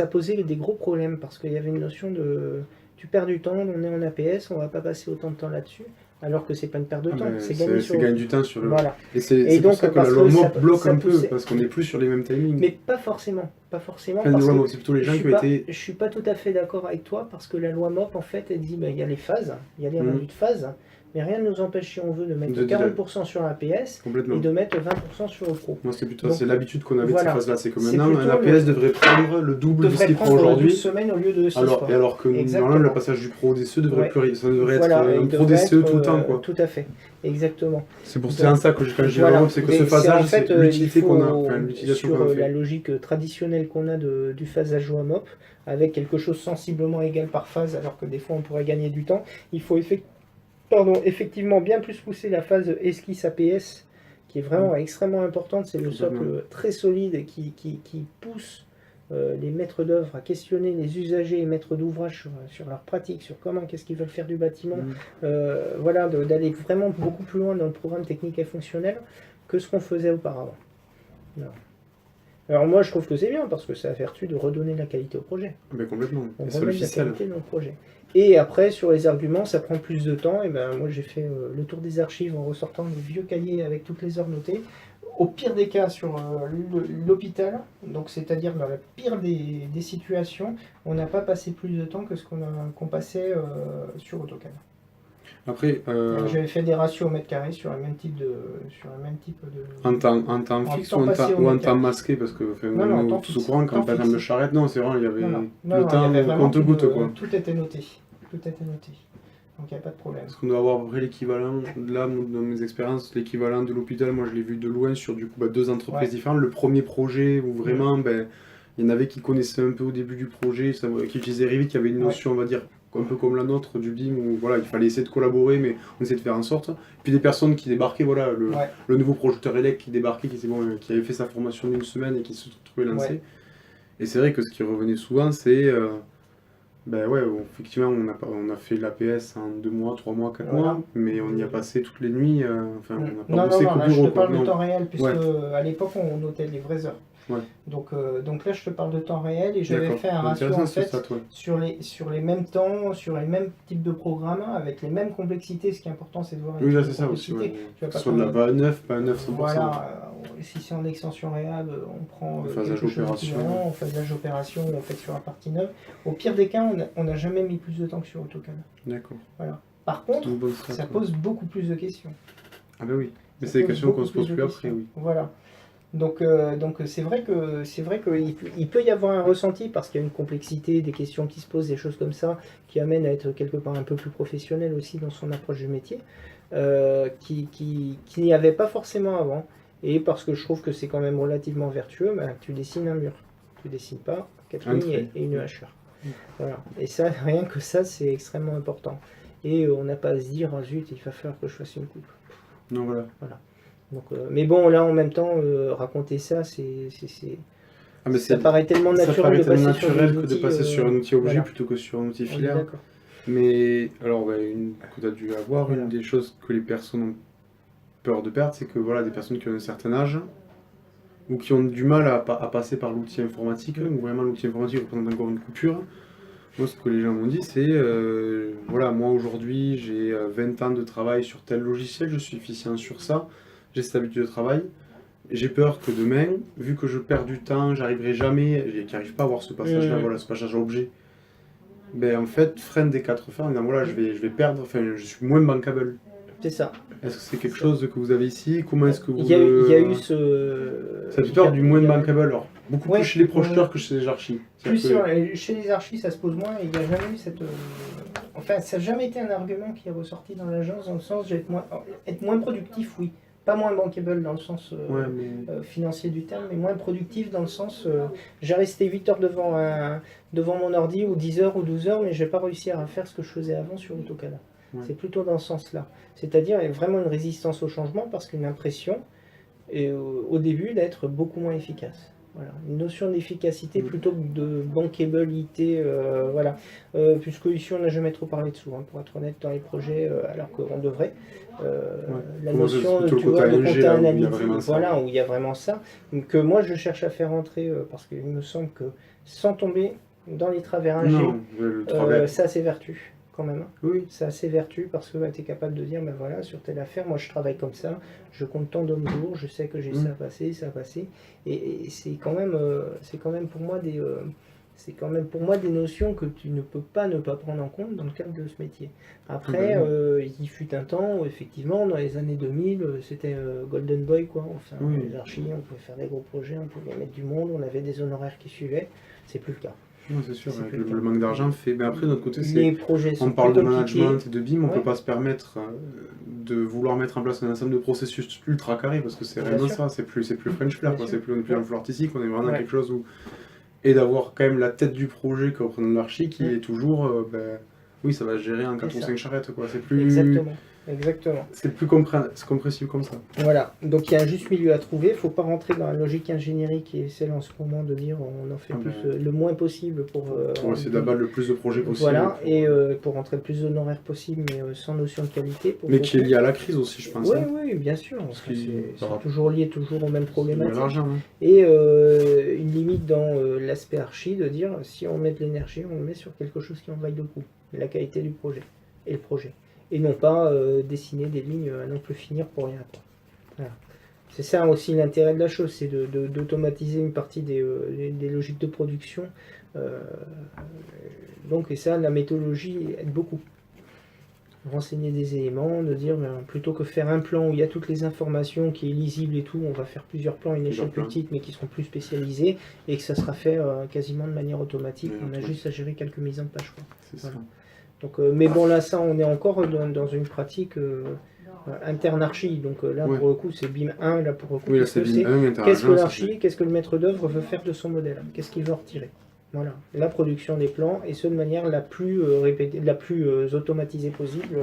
posait des gros problèmes, parce qu'il y avait une notion de... Tu perds du temps, on est en APS, on va pas passer autant de temps là-dessus, alors que c'est pas une perte de temps, c'est gagner du temps sur le... Voilà. Et c'est pour ça que la loi MOP bloque un peu, parce qu'on n'est plus sur les mêmes timings. Mais pas forcément. C'est plutôt les gens qui ont été... Je suis pas tout à fait d'accord avec toi, parce que la loi MOP, en fait, elle dit, il y a les phases, il y a les rendus de phases, mais rien ne nous empêche, si on veut, de mettre 40% sur l'APS et de mettre 20% sur le pro. Moi, c'est plutôt l'habitude qu'on avait de ces phases-là. C'est que maintenant, un APS devrait prendre le double de ce qu'il prend aujourd'hui. 12 semaines au lieu de 6. Alors que normalement, le passage du pro au DCE devrait être un pro DCE tout le temps. Quoi. Tout à fait, exactement. C'est pour ça que quand j'ai vraiment, c'est que ce phasage, c'est l'utilité qu'on a. Sur la logique traditionnelle qu'on a du phasage WAMOP, avec quelque chose sensiblement égal par phase, alors que des fois on pourrait gagner du temps, il faut effectivement bien plus pousser la phase esquisse APS, qui est vraiment extrêmement importante. C'est le socle très solide qui pousse les maîtres d'œuvre à questionner les usagers et maîtres d'ouvrage sur leur pratique, sur qu'est-ce qu'ils veulent faire du bâtiment, d'aller vraiment beaucoup plus loin dans le programme technique et fonctionnel que ce qu'on faisait auparavant. Non. Alors moi je trouve que c'est bien parce que ça a vertu de redonner de la qualité au projet. Ben complètement, On et ça remet le de la ficelle. qualité dans le projet. Et après sur les arguments ça prend plus de temps, et ben moi j'ai fait le tour des archives en ressortant le vieux cahier avec toutes les heures notées. Au pire des cas sur l'hôpital, donc c'est-à-dire dans la pire des situations, on n'a pas passé plus de temps que ce qu'on passait sur AutoCAD. Après, J'avais fait des ratios au mètre carré sur le même type de. en temps En fixe temps ou passé au en mètre temps carré. masqué, parce que enfin, Non, non, nous, temps tous au fixe. courant, quand Temps par exemple le fixe. charrette, non, c'est vrai, il y avait Non, non, non, le non, il y temps avait vraiment compte-goutte, quoi. tout était noté. Tout était noté. Donc il n'y a pas de problème. Parce qu'on doit avoir à peu près l'équivalent, là, dans mes expériences, l'équivalent de l'hôpital, moi je l'ai vu de loin sur du coup deux entreprises Ouais. différentes. Le premier projet où vraiment, ben, il y en avait qui connaissaient un peu au début du projet, qui utilisaient Revit, qui avait une notion, on va dire, un peu comme la nôtre du BIM, où voilà, il fallait essayer de collaborer, mais on essayait de faire en sorte. Puis des personnes qui débarquaient, voilà, le nouveau projecteur élect qui débarquait, qui avait fait sa formation d'une semaine et qui se trouvait lancé. Ouais. Et c'est vrai que ce qui revenait souvent, c'est ben ouais, effectivement, on a fait l'APS en 2 mois, 3 mois, 4 Voilà. mois, mais on y a passé toutes les nuits, enfin, on n'a pas Non, bossé qu'au là je bureau, te quoi. parle de Non. temps réel, puisque Ouais. à l'époque on notait les vraies heures. Ouais. Donc là je te parle de temps réel, et j'avais D'accord. fait un ratio Intéressant, en ce fait stat, ouais. sur les mêmes temps, sur les mêmes types de programmes, avec les mêmes complexités. Ce qui est important c'est de voir les Oui, là, types c'est de ça aussi, complexité. ouais. Tu vas Que pas ce soit de la prendre- bas 9, pas un 9 100%. Voilà, si c'est en extension réhab, on prend Le phasage quelque chose opération. d'équivalent, en phasage opération, on fait sur la partie neuve. Au pire des cas, on n'a jamais mis plus de temps que sur AutoCAD. D'accord. Voilà. Par contre, C'est une bonne stat, ça ouais. pose beaucoup plus de questions. Ah, bah oui. Mais Ça c'est des pose questions qu'on beaucoup se pose de plus après, questions. oui. Voilà. Donc c'est vrai qu'il peut y avoir un ressenti parce qu'il y a une complexité, des questions qui se posent, des choses comme ça, qui amènent à être quelque part un peu plus professionnel aussi dans son approche du métier, qui n'y avait pas forcément avant. Et parce que je trouve que c'est quand même relativement vertueux, bah, tu dessines un mur. Tu dessines pas 4 Un lignes trait. et une hachure. Voilà. Et ça, rien que ça, c'est extrêmement important. Et on n'a pas à se dire, ah, zut, il va falloir que je fasse une coupe. Non, voilà. Donc, mais bon, là, en même temps, raconter ça, Ah, mais ça paraît tellement ça naturel paraît de tellement passer sur des naturel que de outils, passer sur un outil objet voilà. plutôt que sur un outil On est filaire. d'accord. Mais alors, que tu as dû avoir, Voilà. une des choses que les personnes ont peur de perdre, c'est que voilà, des personnes qui ont un certain âge ou qui ont du mal à passer par l'outil informatique, où vraiment l'outil informatique représente encore une coupure. Moi, ce que les gens m'ont dit, c'est voilà, moi aujourd'hui, j'ai 20 ans de travail sur tel logiciel, je suis efficient sur ça, j'ai cette habitude de travail. J'ai peur que demain, vu que je perds du temps, j'arriverai jamais, et qu'il n'arrive pas à avoir ce passage-là, voilà, ce passage à objet, ben en fait, freine des 4 fers en disant voilà, je vais perdre, enfin, je suis moins bankable. C'est ça. Est-ce que c'est quelque chose que vous avez ici? Comment est-ce que vous Il y a eu ce. Ça fait peur du moins il y a- bankable, alors beaucoup Ouais, plus chez les projeteurs ouais. que chez les archis. Plus C'est-à-dire que- chez les archis, ça se pose moins, et il n'y a jamais eu cette. Enfin, ça n'a jamais été un argument qui est ressorti dans l'agence, dans le sens être moins productif, oui. Pas moins bankable dans le sens Ouais, mais... financier du terme, mais moins productif dans le sens j'ai resté 8 heures devant mon ordi, ou 10 heures ou 12 heures, mais je n'ai pas réussi à faire ce que je faisais avant sur AutoCAD. Ouais. C'est plutôt dans ce sens-là. C'est-à-dire vraiment une résistance au changement, parce qu'une impression est au début d'être beaucoup moins efficace. Voilà. Une notion d'efficacité plutôt que de bankabilité, voilà. Puisque ici on n'a jamais trop parlé dessous, hein, pour être honnête, dans les projets, alors qu'on devrait. La Comment c'est notion plutôt le tu vois, côté de ANG, compta là, où il y a analytique, vraiment ça, voilà, ouais. où il y a vraiment ça, que moi je cherche à faire entrer, parce qu'il me semble que sans tomber dans les travers ANG, Non, le travers. ça c'est vertu quand même. Hein. Oui, Ça a ses vertus parce que tu es capable de dire, ben voilà, sur telle affaire, moi je travaille comme ça, je compte tant d'hommes jours, je sais que j'ai ça à passer, et c'est quand même pour moi des notions que tu ne peux pas ne pas prendre en compte dans le cadre de ce métier. Après, il fut un temps où effectivement, dans les années 2000, c'était Golden Boy, quoi. Enfin, Oui. les archis, on pouvait faire des gros projets, on pouvait mettre du monde, on avait des honoraires qui suivaient. C'est plus le cas. non, c'est sûr, C'est avec plus le le cas. manque d'argent fait. Mais après, de notre côté, Les projets sont on parle de plutôt management piqués. et de BIM, on Ouais. peut pas se permettre de vouloir mettre en place un ensemble de processus ultra carrés parce que c'est Bien vraiment sûr. ça, c'est plus French Flair, Bien quoi. sûr. On est plus Ouais. en flou artistique, on est vraiment dans Ouais. quelque chose où. Et d'avoir quand même la tête du projet que représente l'archi qui Ouais. est toujours. Oui, ça va se gérer en 4 C'est ou ça. 5 charrettes, quoi. C'est plus. Exactement. exactement. C'est le plus c'est compréhensible comme ça. Voilà, donc il y a un juste milieu à trouver. Il ne faut pas rentrer dans la logique ingénierie qui est celle en ce moment de dire on en fait le moins possible pour essayer d'abattre le plus de projets possible. Voilà, et pour rentrer le plus d'honoraires possible, mais sans notion de qualité. Mais qui est lié à la crise aussi, je pense. Oui, oui, bien sûr. C'est toujours lié aux mêmes problématiques. Et une limite dans l'aspect archi de dire si on met de l'énergie, on le met sur quelque chose qui en vaille le coup, la qualité du projet et le projet. Et non pas dessiner des lignes à non plus finir pour rien. Voilà. C'est ça aussi l'intérêt de la chose, c'est d'automatiser une partie des logiques de production. Donc, et ça, la méthodologie aide beaucoup. Renseigner des éléments, de dire plutôt que faire un plan où il y a toutes les informations qui est lisible et tout, on va faire plusieurs plans à une échelle plus petite mais qui seront plus spécialisés et que ça sera fait quasiment de manière automatique. On a juste à gérer quelques mises en page. Voilà. Donc, mais bon, là, ça, on est encore dans une pratique interne archi. Donc là, pour le coup, c'est BIM 1. Là, pour le coup, qu'est-ce que l'archi, qu'est-ce que le maître d'œuvre veut faire de son modèle? Qu'est-ce qu'il veut retirer? Voilà, la production des plans, et ce de manière la plus automatisée possible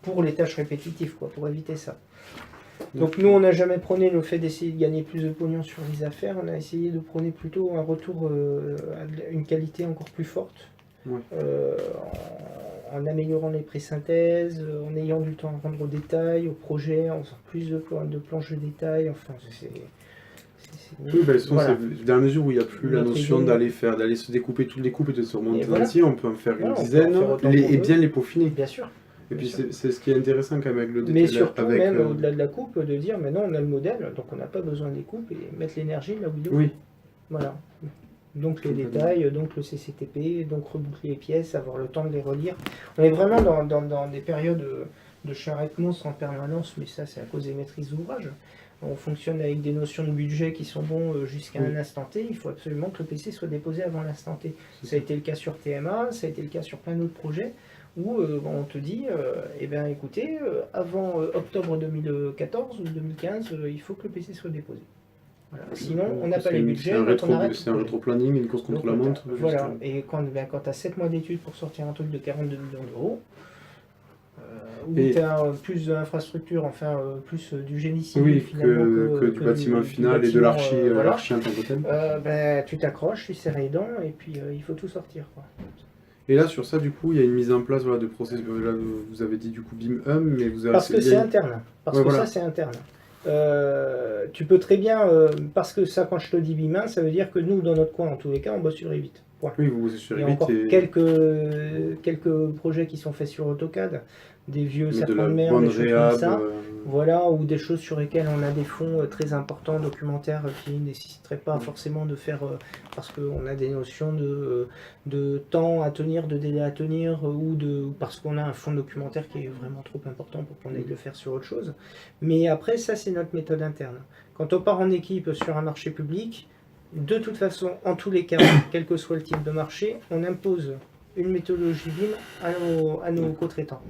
pour les tâches répétitives, pour éviter ça. Donc nous, on n'a jamais prôné le fait d'essayer de gagner plus de pognon sur les affaires, on a essayé de prôner plutôt un retour à une qualité encore plus forte, en améliorant les pré-synthèses, en ayant du temps à rendre au détail, au projet, en faisant plus de planches de détail, enfin c'est... Oui, voilà. Dans la mesure où il n'y a plus la notion d'aller se découper tout le découpe et de se remonter entier, on peut en faire une dizaine et bien les peaufiner. Bien sûr. Et puis c'est ce qui est intéressant quand même avec le détail. Mais surtout même au-delà de la coupe, de dire maintenant on a le modèle, donc on n'a pas besoin des coupes et mettre l'énergie là où il est. Oui. Voilà. Donc les détails, donc le CCTP, donc reboucler les pièces, avoir le temps de les relire. On est vraiment dans des périodes de charrette monstre en permanence, mais ça c'est à cause des maîtrises d'ouvrage. On fonctionne avec des notions de budget qui sont bons jusqu'à un instant T. Il faut absolument que le PC soit déposé avant l'instant T. Ça a été le cas sur TMA, ça a été le cas sur plein d'autres projets où on te dit, eh bien écoutez, avant octobre 2014 ou 2015, il faut que le PC soit déposé. Voilà. Sinon, on n'a pas les budgets. C'est un rétro-planning, une course contre la montre. Voilà, et quand tu as 7 mois d'études pour sortir un truc de 42 millions d'euros, où tu as plus d'infrastructures, enfin plus du génie civil finalement que du bâtiment final et de l'archi en tant que tel. Tu t'accroches, tu serres les dents et puis il faut tout sortir. Et là sur ça du coup il y a une mise en place de process. Là vous avez dit du coup BIM Hum, mais vous avez parce que c'est interne. Ça c'est interne. Tu peux très bien, parce que ça quand je te dis BIM 1, ça veut dire que nous dans notre coin en tous les cas on bosse sur Revit. Oui, vous bossez sur Revit. Il y a encore quelques projets qui sont faits sur AutoCAD, des vieux serpents de mer, des choses comme ça, voilà, ou des choses sur lesquelles on a des fonds très importants, documentaires, qui ne nécessiteraient pas forcément de faire, parce qu'on a des notions de temps à tenir, de délai à tenir, ou parce qu'on a un fonds documentaire qui est vraiment trop important pour qu'on aille le faire sur autre chose. Mais après, ça c'est notre méthode interne. Quand on part en équipe sur un marché public, de toute façon, en tous les cas, quel que soit le type de marché, on impose une méthodologie BIM à nos co-traitants.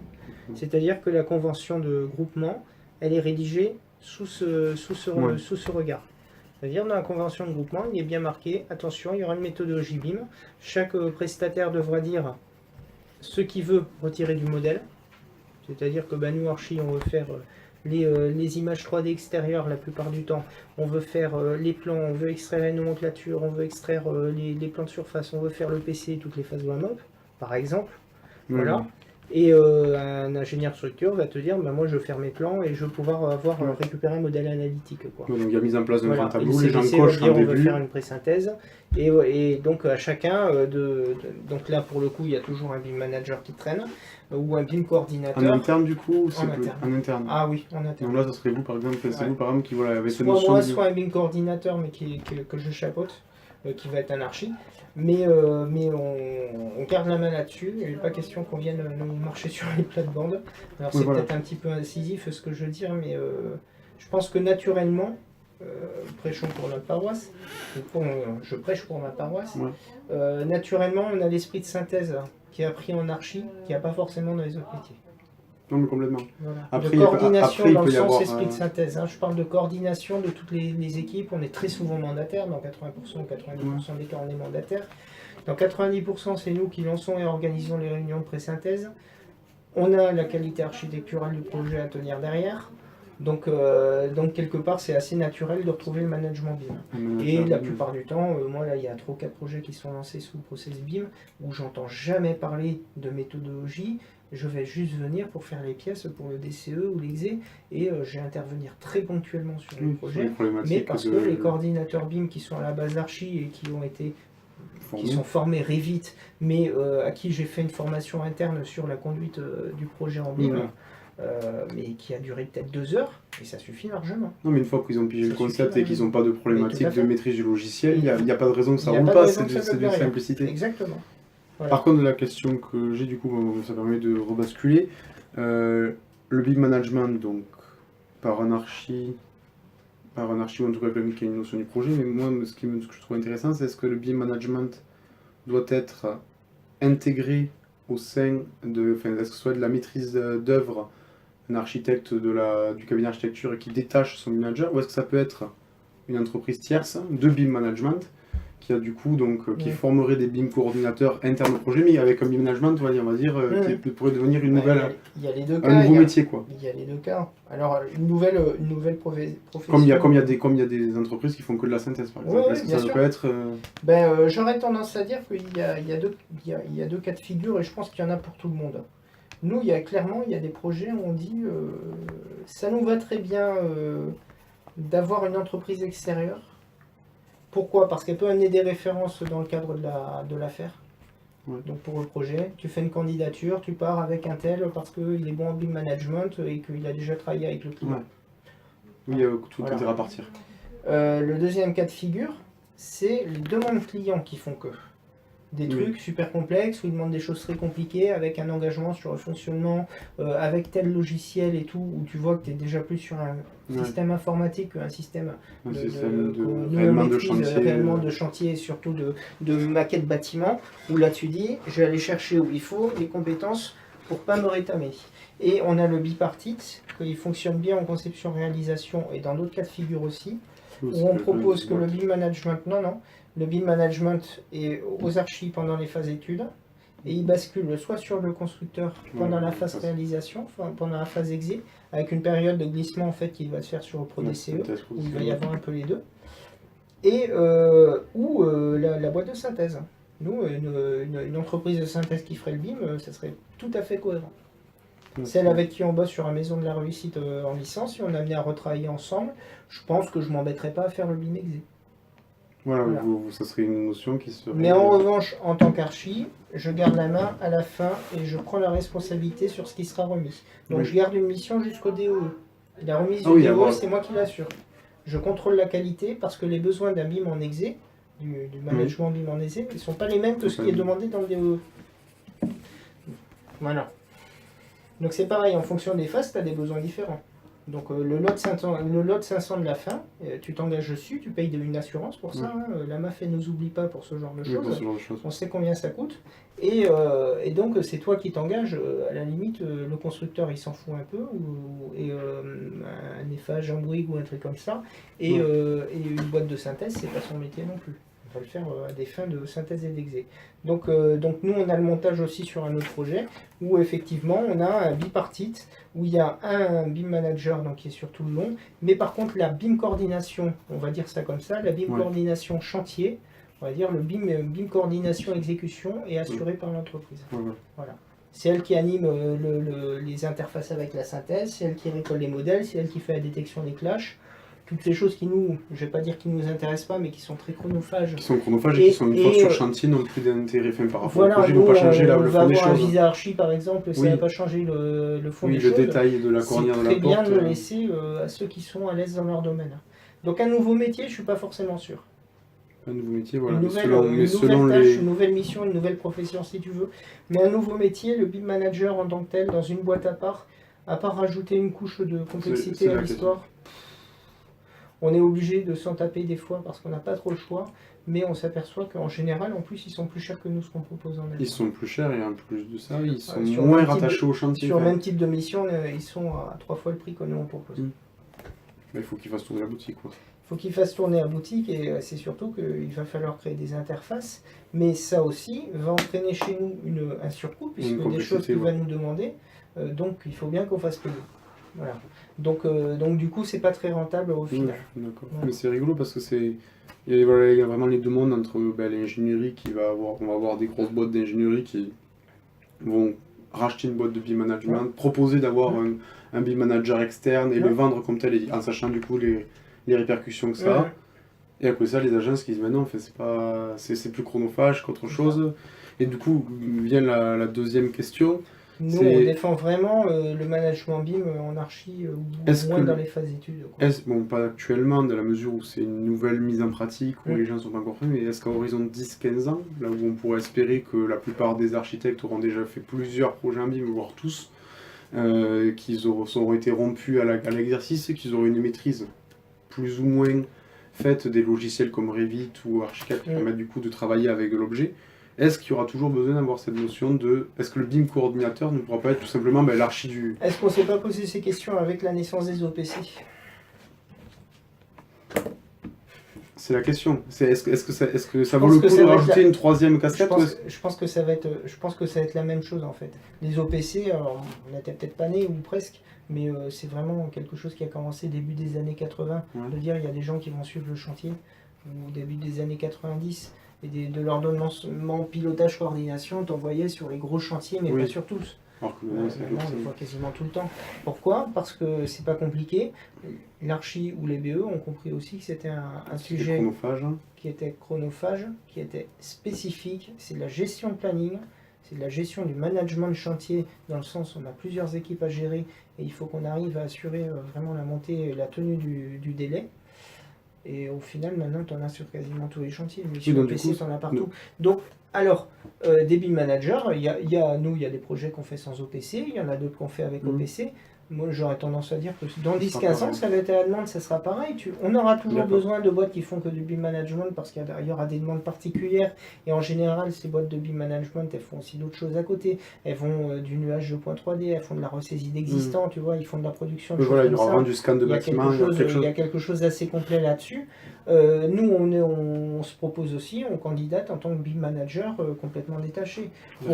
C'est-à-dire que la convention de groupement, elle est rédigée sous ce regard. C'est-à-dire dans la convention de groupement, il est bien marqué, attention, il y aura une méthodologie BIM. Chaque prestataire devra dire ce qu'il veut retirer du modèle. C'est-à-dire que nous, Archi, on veut faire... les images 3D extérieures la plupart du temps, on veut faire les plans, on veut extraire la nomenclature, on veut extraire les plans de surface, on veut faire le PC, toutes les phases de la MOP, par exemple. Voilà. Et un ingénieur structure va te dire, moi je veux faire mes plans et je veux pouvoir récupérer un modèle analytique. Donc il y a mise en place d'un grand tableau, les gens cochent on veut faire une pré-synthèse. Et donc à chacun, donc là pour le coup il y a toujours un BIM manager qui traîne, ou un BIM coordinateur. En interne du coup en interne. Ah oui, en interne. Donc là ça serait vous par exemple, c'est vous par exemple qui avait cette notion. Soit moi, soit un BIM coordinateur mais que je chapeaute, qui va être un archi. Mais on garde la main là-dessus, il n'est pas question qu'on vienne nous marcher sur les plates-bandes. Alors c'est peut-être un petit peu incisif ce que je veux dire, mais je pense que naturellement, prêchons pour notre paroisse, je prêche pour ma paroisse, naturellement on a l'esprit de synthèse qui est appris en archi, qui n'y a pas forcément dans les autres métiers. Non, mais complètement. Voilà. Après, de coordination dans le sens esprit de synthèse. Je parle de coordination de toutes les équipes. On est très souvent mandataire. Dans 80% ou 90% des cas, on est mandataire. Dans 90%, c'est nous qui lançons et organisons les réunions de pré-synthèse. On a la qualité architecturale du projet à tenir derrière. Donc quelque part, c'est assez naturel de retrouver le management BIM. Et la plupart du temps, moi là, il y a 3 ou 4 projets qui sont lancés sous le process BIM où j'entends jamais parler de méthodologie. Je vais juste venir pour faire les pièces pour le DCE ou l'EXE et je vais intervenir très ponctuellement sur le projet. Mais parce que les coordinateurs BIM qui sont à la base d'archi et qui sont formés Revit, mais à qui j'ai fait une formation interne sur la conduite du projet en BIM, mais qui a duré peut-être 2 heures, et ça suffit largement. Non, mais une fois qu'ils ont pigé le concept et qu'ils n'ont pas de problématique de maîtrise du logiciel, il n'y a pas de raison que ça roule pas, c'est de simplicité. Exactement. Voilà. Par contre, la question que j'ai, du coup, ça permet de rebasculer. Le BIM management, donc, par un archi, ou en tout cas quelqu'un qui a une notion du projet, mais moi, ce que je trouve intéressant, c'est est-ce que le BIM management doit être intégré au sein de, est-ce que ce soit de la maîtrise d'œuvre, un architecte du cabinet d'architecture qui détache son manager, ou est-ce que ça peut être une entreprise tierce de BIM management qui a du coup qui formerait des BIM coordinateurs internes au projet, mais avec un BIM management, on va dire, qui pourrait devenir une nouvelle, il y a les deux cas, un nouveau métier, quoi. Il y a les deux cas. Alors une nouvelle profession. Comme il y a des entreprises qui font que de la synthèse, par exemple. Est-ce que ça peut être j'aurais tendance à dire qu'il y a deux cas de figure et je pense qu'il y en a pour tout le monde. Nous, il y a des projets où on dit ça nous va très bien d'avoir une entreprise extérieure. Pourquoi? Parce qu'elle peut amener des références dans le cadre de l'affaire. Ouais. Donc pour le projet, tu fais une candidature, tu pars avec un tel parce qu'il est bon en BIM management et qu'il a déjà travaillé avec le client. Ouais. Oui, il y a tout intérêt à partir. Le deuxième cas de figure, c'est les demandes clients qui font que. Des trucs super complexes où ils demandent des choses très compliquées avec un engagement sur le fonctionnement, avec tel logiciel et tout, où tu vois que tu es déjà plus sur un système informatique qu'un système réellement de chantier et surtout de maquette bâtiment, où là tu dis, je vais aller chercher où il faut les compétences pour pas me rétamer. Et on a le bipartite, qui fonctionne bien en conception-réalisation et dans d'autres cas de figure aussi, où on propose que le BIM management, le BIM management est aux archis pendant les phases études et il bascule soit sur le constructeur pendant la phase réalisation, pendant la phase exé, avec une période de glissement en fait qui va se faire sur le ProDCE, où il va y avoir un peu les deux, et la boîte de synthèse. Nous, une entreprise de synthèse qui ferait le BIM, ça serait tout à fait cohérent. Celle avec qui on bosse sur la maison de la réussite en licence, si on a amené à retravailler ensemble, je pense que je m'embêterais pas à faire le BIM exé. Voilà. Ça serait une notion qui serait... Mais en revanche, en tant qu'archi, je garde la main à la fin et je prends la responsabilité sur ce qui sera remis. Donc je garde une mission jusqu'au DOE. La remise du DOE, c'est moi qui l'assure. Je contrôle la qualité parce que les besoins d'un BIM en exé, du management BIM en exé, ils ne sont pas les mêmes que ce qui est demandé dans le DOE. Voilà. Donc c'est pareil, en fonction des phases, tu as des besoins différents. Donc le lot 500 de la fin, tu t'engages dessus, tu payes une assurance pour ça. La MAF, elle ne nous oublie pas pour ce genre de choses. On sait combien ça coûte. Et donc c'est toi qui t'engages. À la limite, le constructeur, il s'en fout un peu. Un EFA, Jean Bouygues ou un truc comme ça. Et une boîte de synthèse, c'est pas son métier non plus. On va le faire à des fins de synthèse et d'exé. Donc nous, on a le montage aussi sur un autre projet où effectivement, on a un bipartite où il y a un BIM manager donc, qui est sur tout le long, mais par contre, la BIM coordination, on va dire ça comme ça, la BIM coordination chantier, on va dire le BIM coordination exécution est assuré par l'entreprise. Voilà. C'est elle qui anime les interfaces avec la synthèse, c'est elle qui récolte les modèles, c'est elle qui fait la détection des clashs. Toutes ces choses qui nous, je vais pas dire qui nous intéressent pas, mais qui sont très chronophages. Qui sont chronophages et qui sont une fois sur chantier, n'ont plus d'intérêt. Par rapport au projet, ils ne vont pas changer le fond des choses. Un visa archi par exemple, ça ne va pas changer le fond des choses. Le détail de la cornière de la porte. C'est très bien de le laisser à ceux qui sont à l'aise dans leur domaine. Donc un nouveau métier, je ne suis pas forcément sûr. Un nouveau métier, voilà. Une nouvelle tâche, une nouvelle mission, une nouvelle profession si tu veux. Mais un nouveau métier, le BIM manager en tant que tel, dans une boîte à part rajouter une couche de complexité à l'histoire. On est obligé de s'en taper des fois parce qu'on n'a pas trop le choix, mais on s'aperçoit qu'en général, en plus, ils sont plus chers que nous ce qu'on propose en Allemagne. Ils sont plus chers et en plus de ça, ils sont moins rattachés au chantier. Sur le même type de mission, ils sont à 3 fois le prix que nous on propose. Mais il faut qu'ils fassent tourner la boutique. Il faut qu'il fasse tourner la boutique et c'est surtout qu'il va falloir créer des interfaces. Mais ça aussi va entraîner chez nous un surcoût, puisque des choses qu'il va nous demander. Donc il faut bien qu'on fasse payer. Voilà. Donc du coup, c'est pas très rentable au final. D'accord. Ouais. Mais c'est rigolo parce que il y a vraiment les deux mondes entre l'ingénierie on va avoir des grosses boîtes d'ingénierie qui vont racheter une boîte de BIM management, proposer d'avoir un BIM manager externe et le vendre comme tel, en sachant du coup les répercussions que ça a. Et après ça, les agences qui disent non, en fait, c'est plus chronophage qu'autre chose. Et du coup, vient la deuxième question. Nous, on défend vraiment le management BIM en archi, ou moins dans les phases d'études. Bon, pas actuellement, dans la mesure où c'est une nouvelle mise en pratique, où les gens sont pas encore prêts, mais est-ce qu'à horizon de 10-15 ans, là où on pourrait espérer que la plupart des architectes auront déjà fait plusieurs projets en BIM, voire tous, qu'ils auront été rompus à l'exercice et qu'ils auront une maîtrise plus ou moins faite des logiciels comme Revit ou Archicad qui permettent du coup de travailler avec de l'objet? Est-ce qu'il y aura toujours besoin d'avoir cette notion de... Est-ce que le BIM coordinateur ne pourra pas être tout simplement l'archi du... Est-ce qu'on ne s'est pas posé ces questions avec la naissance des OPC? C'est la question. Est-ce que ça vaut le coup de rajouter une troisième casquette? Je pense que ça va être la même chose en fait. Les OPC, alors, on n'était peut-être pas né ou presque, mais c'est vraiment quelque chose qui a commencé début des années 80. De dire il y a des gens qui vont suivre le chantier, ou début des années 90. Et de l'ordonnancement, pilotage, coordination, t'envoyais sur les gros chantiers, mais pas sur tous. Alors que maintenant, on le voit quasiment tout le temps. Pourquoi? Parce que c'est pas compliqué. L'archi ou les BE ont compris aussi que c'était un sujet qui était chronophage, qui était spécifique. C'est de la gestion de planning, c'est de la gestion du management de chantier, dans le sens où on a plusieurs équipes à gérer et il faut qu'on arrive à assurer vraiment la montée et la tenue du délai. Et au final, maintenant, tu en as sur quasiment tous les chantiers. Mais sur le PC, tu en as partout. Donc, alors, des BIM managers, il y a des projets qu'on fait sans OPC, il y en a d'autres qu'on fait avec OPC. Moi, j'aurais tendance à dire que dans 10-15 ans, ça va être à la demande, ça sera pareil. On aura toujours besoin de boîtes qui font que du BIM management parce qu'il y aura des demandes particulières. Et en général, ces boîtes de BIM management, elles font aussi d'autres choses à côté. Elles font du nuage de point 3D, elles font de la ressaisie d'existants, tu vois, ils font de la production de choses il y aura vraiment du scan de bâtiment. Il y a quelque chose d'assez complet là-dessus. Nous, on se propose aussi, on candidate en tant que BIM manager complètement détaché.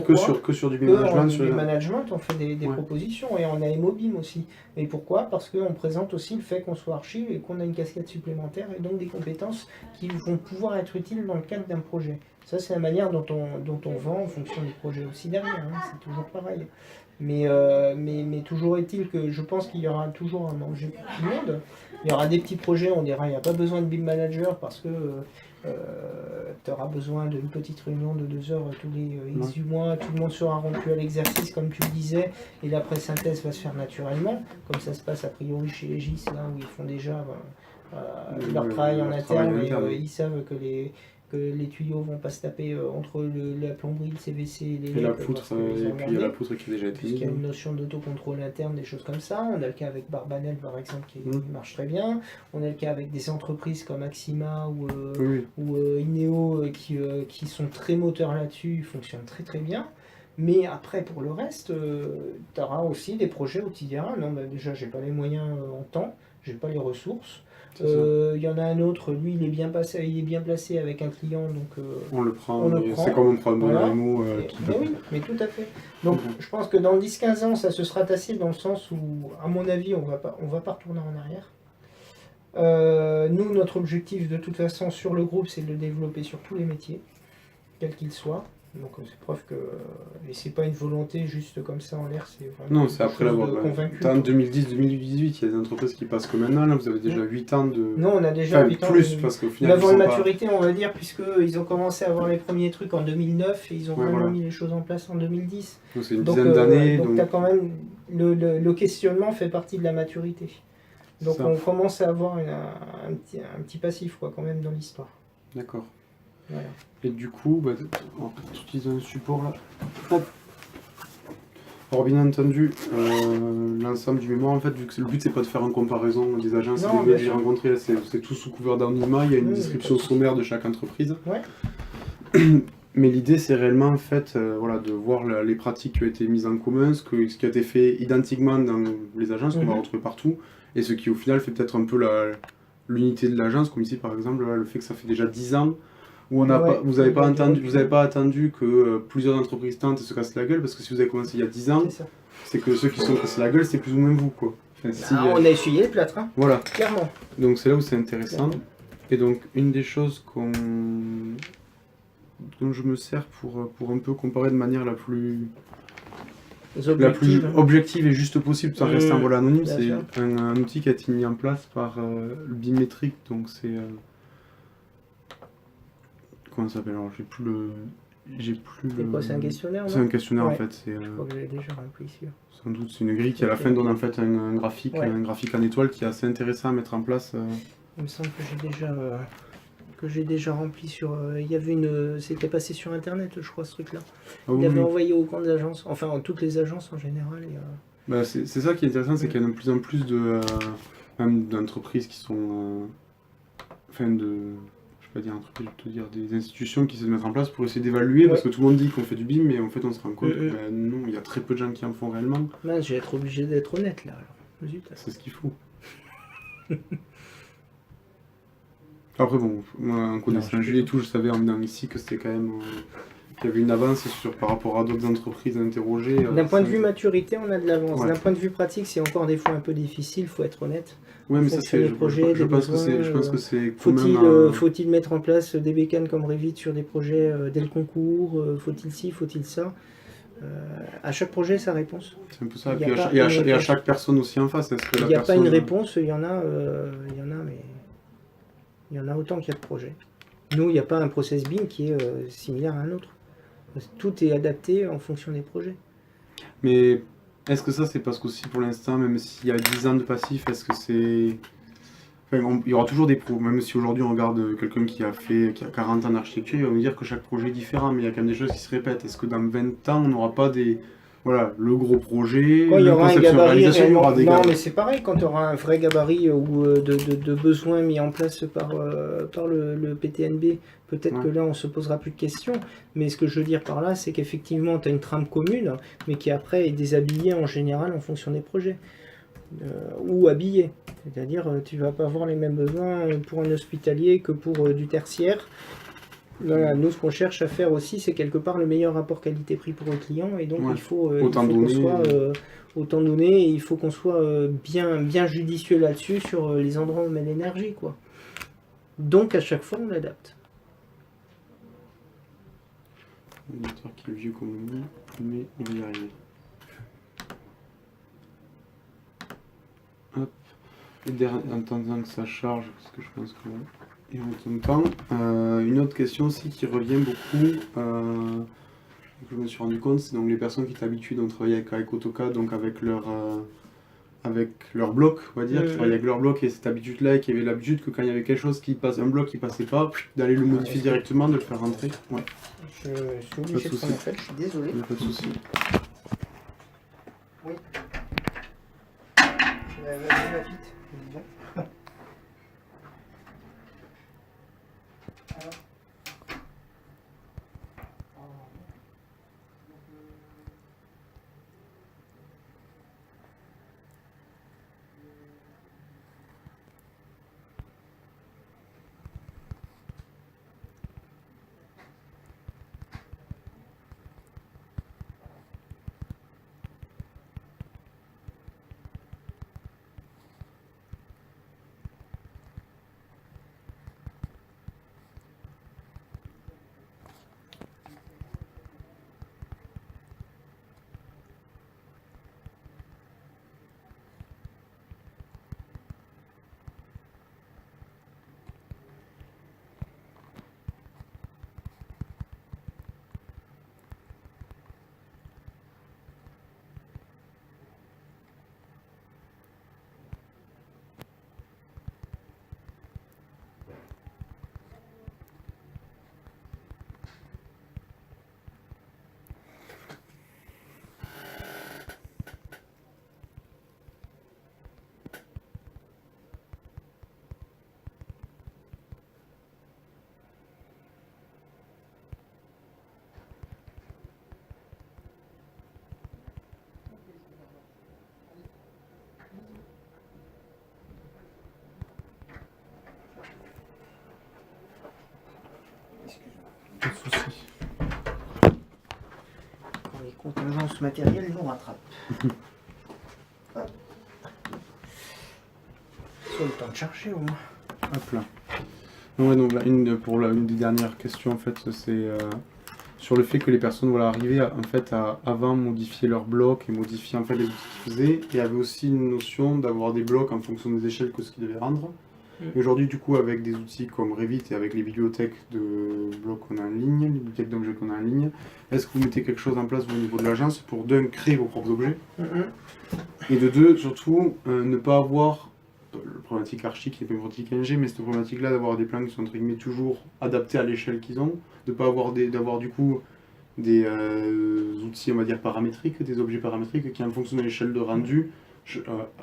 Que sur du BIM management. Sur le management, on fait des propositions et on a MOBIM aussi. Et pourquoi? Parce qu'on présente aussi le fait qu'on soit archi et qu'on a une casquette supplémentaire et donc des compétences qui vont pouvoir être utiles dans le cadre d'un projet. Ça, c'est la manière dont on vend en fonction du projet aussi derrière. C'est toujours pareil. Mais toujours est-il que je pense qu'il y aura toujours un manger pour tout le monde. Il y aura des petits projets, on dira il n'y a pas besoin de BIM manager parce que tu auras besoin d'une petite réunion de 2 heures tous les X du mois, tout le monde sera rompu à l'exercice comme tu le disais, et la pré-synthèse va se faire naturellement, comme ça se passe a priori chez les GIS, là où ils font déjà leur travail en interne, et ils savent que les tuyaux vont pas se taper entre la plomberie, le CVC et les la poutre, et puis il y a la poutre qui a déjà été mise. Il y a une notion d'autocontrôle interne, des choses comme ça. On a le cas avec Barbanel par exemple qui marche très bien. On a le cas avec des entreprises comme Axima ou Ineo qui sont très moteurs là-dessus, fonctionnent très très bien. Mais après, pour le reste, tu auras aussi des projets au terrain. Non, déjà, j'ai pas les moyens en temps, j'ai pas les ressources. Il y en a un autre, lui il est bien placé avec un client, donc on le prend. C'est comme on prend un bon mais tout à fait. Donc je pense que dans 10-15 ans ça se sera tassé dans le sens où, à mon avis, on va pas retourner en arrière. Nous, notre objectif de toute façon sur le groupe, c'est de le développer sur tous les métiers, quels qu'ils soient. Donc c'est preuve que et c'est pas une volonté juste comme ça en l'air, c'est vraiment non, c'est après l'avoir convaincu. En 2010-2018, il y a des entreprises qui passent que maintenant, là vous avez déjà 8 ans de... Non, on a déjà 8 ans plus, parce qu'au final... Avant de maturité, on va dire, puisqu'ils ont commencé à avoir les premiers trucs en 2009 et ils ont vraiment mis les choses en place en 2010. Donc c'est une dizaine d'années. Donc t'as quand même... Le questionnement fait partie de la maturité. Donc on commence à avoir un petit passif quoi, quand même dans l'histoire. D'accord. Voilà. Et du coup, on va utiliser un support là. Hop. Alors bien entendu, l'ensemble du mémoire, en fait, vu que le but c'est pas de faire une comparaison des agences que j'ai rencontrées, c'est tout sous couvert d'anonymat, il y a une description sommaire de chaque entreprise. Ouais. Mais l'idée c'est réellement en fait de voir les pratiques qui ont été mises en commun, ce qui a été fait identiquement dans les agences qu'on va retrouver partout, et ce qui au final fait peut-être un peu l'unité de l'agence, comme ici par exemple, là, le fait que ça fait déjà 10 ans, où on a Ouais, pas, vous n'avez il y pas, a du entendu, vous recul. avez pas attendu que plusieurs entreprises tentent et se cassent la gueule, parce que si vous avez commencé il y a 10 ans, C'est ça. c'est que ceux qui se sont cassés la gueule, c'est plus ou moins vous, quoi. Enfin, si, Ah, on a essuyé le plâtre, hein, voilà, clairement. donc c'est là où c'est intéressant. Clairement. Et donc, une des choses dont je me sers pour un peu comparer de manière la plus Objective. objective et juste possible, sans rester un volet anonyme, bien c'est sûr. un outil qui a été mis en place par le Bimetric, donc c'est... comment ça s'appelle? Alors, j'ai plus C'est quoi, c'est un questionnaire, C'est non? un questionnaire en Ouais. fait, c'est Je crois que j'avais déjà rempli sûr. sans doute c'est une grille qui à la fin donne en fait un graphique, Ouais. un graphique en étoile qui est assez intéressant à mettre en place. Il me semble que j'ai déjà rempli sur. Il y avait c'était passé sur internet, je crois, ce truc-là. Ah Il oui, l'avait oui. envoyé aux grandes agences, enfin toutes les agences en général. Bah, c'est ça qui est intéressant, c'est qu'il y a de plus en plus même d'entreprises qui sont enfin je vais pas dire entreprises, je vais te dire des institutions qui essaient de mettre en place pour essayer d'évaluer, parce que tout le monde dit qu'on fait du BIM, mais en fait on se rend compte que ben, non, il y a très peu de gens qui en font réellement. Mince, je vais être obligé d'être honnête là. Alors. Zut. C'est ce qu'il faut. Après bon, moi en connaissant Julie et tout, je savais en venant ici que c'était quand même qu'il y avait une avance par rapport à d'autres entreprises à interroger. D'un point de vue maturité, on a de l'avance. Ouais. D'un point de vue pratique, c'est encore des fois un peu difficile, faut être honnête. Ouais, mais ça fonction c'est, des projets, je des pense besoins, je pense que c'est quand même Faut-il mettre en place des bécanes comme Revit sur des projets dès le concours? Faut-il ci, faut-il ça? À chaque projet, sa réponse. c'est un peu ça. Il y Et a puis pas et à une chaque réponse. personne aussi en face. Est-ce que Il la n'y a pas une personne- réponse, il y en a, mais il y en a autant qu'il y a de projets. Nous, il n'y a pas un process BIM qui est similaire à un autre. Tout est adapté en fonction des projets. Mais est-ce que ça c'est parce qu'aussi pour l'instant, même s'il y a 10 ans de passif, est-ce que c'est... Enfin, il y aura toujours des pros, même si aujourd'hui on regarde quelqu'un qui a 40 ans d'architecture, il va nous dire que chaque projet est différent, mais il y a quand même des choses qui se répètent. Est-ce que dans 20 ans on n'aura pas des... Voilà, le gros projet, Quand il y le aura un conception gabarit réalisation, il y aura des non, gars. mais c'est pareil, quand tu auras un vrai gabarit ou de besoins mis en place par le PTNB, peut-être que là on se posera plus de questions. Mais ce que je veux dire par là, c'est qu'effectivement tu as une trame commune, mais qui après est déshabillée en général en fonction des projets. Ou habillée. C'est-à-dire tu vas pas avoir les mêmes besoins pour un hospitalier que pour du tertiaire. Voilà, nous, ce qu'on cherche à faire aussi, c'est quelque part le meilleur rapport qualité-prix pour le client, et donc il faut, qu'on soit autant donné, et il faut qu'on soit bien judicieux là-dessus sur les endroits où on met l'énergie, quoi. Donc à chaque fois, on l'adapte. Un ordinateur qui est vieux comme le mien, mais il va y arriver. Hop. Et en attendant que ça charge, parce que je pense que il reste temps. Une autre question aussi qui revient beaucoup, que je me suis rendu compte, c'est donc les personnes qui étaient habituées à travailler avec AutoCAD, donc avec leur bloc, on va dire, qui travaillaient avec leur bloc, et cette habitude-là, et qui avait l'habitude que quand il y avait quelque chose un bloc qui passait pas, d'aller le modifier directement, de le faire rentrer. Ouais. Je suis obligé de prendre en fait, je suis désolé. Pas de souci. Oui. Va vite, disons. Pas de soucis. Quand les contingences matérielles nous rattrapent. Hop. Soit le temps de chercher au moins. Hop là. Ouais, donc là, une des dernières questions, en fait, c'est sur le fait que les personnes arrivaient à avant modifier leurs blocs et modifier en fait les outils qu'ils faisaient, et avaient aussi une notion d'avoir des blocs en fonction des échelles que ce qu'ils devaient rendre. Et aujourd'hui, du coup, avec des outils comme Revit et avec les bibliothèques de blocs qu'on a en ligne, les bibliothèques d'objets qu'on a en ligne, est-ce que vous mettez quelque chose en place au niveau de l'agence pour, d'un, créer vos propres objets, et de deux, surtout, ne pas avoir la problématique archi qui est pas une problématique NG, mais cette problématique-là d'avoir des plans qui sont entre guillemets toujours adaptés à l'échelle qu'ils ont, de pas avoir d'avoir du coup des outils, on va dire, paramétriques, des objets paramétriques qui, en fonction de l'échelle de rendu,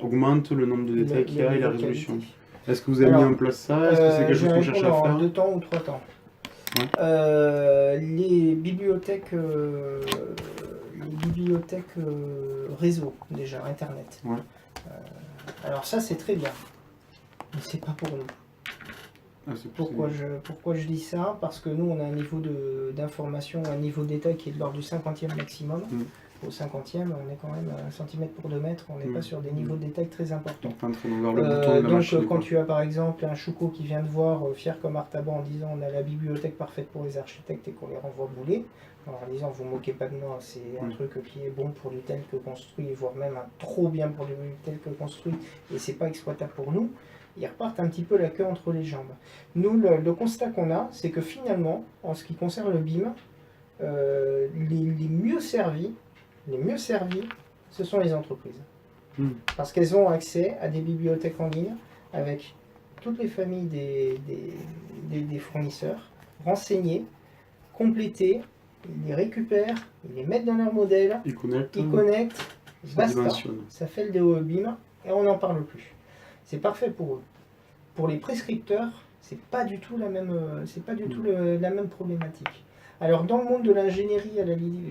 augmentent le nombre de détails qu'il y a et la résolution. Est-ce que vous avez mis en place ça? Est-ce que c'est quelque chose qu'on cherche à faire? En 2 temps ou 3 temps. Ouais. Les bibliothèques, réseau, déjà, Internet. Ouais. Alors ça, c'est très bien. Mais c'est pas pour nous. Ah, Pourquoi je dis ça? Parce que nous, on a un niveau d'information, un niveau de détail qui est de l'ordre du 50e maximum. Au 50e, on est quand même à 1 cm pour 2 mètres, on n'est pas sur des niveaux de détail très importants. Donc quand tu as par exemple un chouco qui vient te voir, fier comme Artaban, en disant on a la bibliothèque parfaite pour les architectes et qu'on les renvoie bouler, alors en disant vous moquez pas de moi, c'est un truc qui est bon pour du tel que construit, voire même trop bien pour du tel que construit, et c'est pas exploitable pour nous, ils repartent un petit peu la queue entre les jambes. Nous, le constat qu'on a, c'est que finalement, en ce qui concerne le BIM, les mieux servis, ce sont les entreprises. Parce qu'elles ont accès à des bibliothèques en ligne avec toutes les familles des fournisseurs, renseignées, complétées, ils les récupèrent, ils les mettent dans leur modèle, ils connectent, basta. Ça fait le DOE-BIM et on n'en parle plus. C'est parfait pour eux. Pour les prescripteurs, c'est pas du tout la même, la même problématique. Alors dans le monde de l'ingénierie,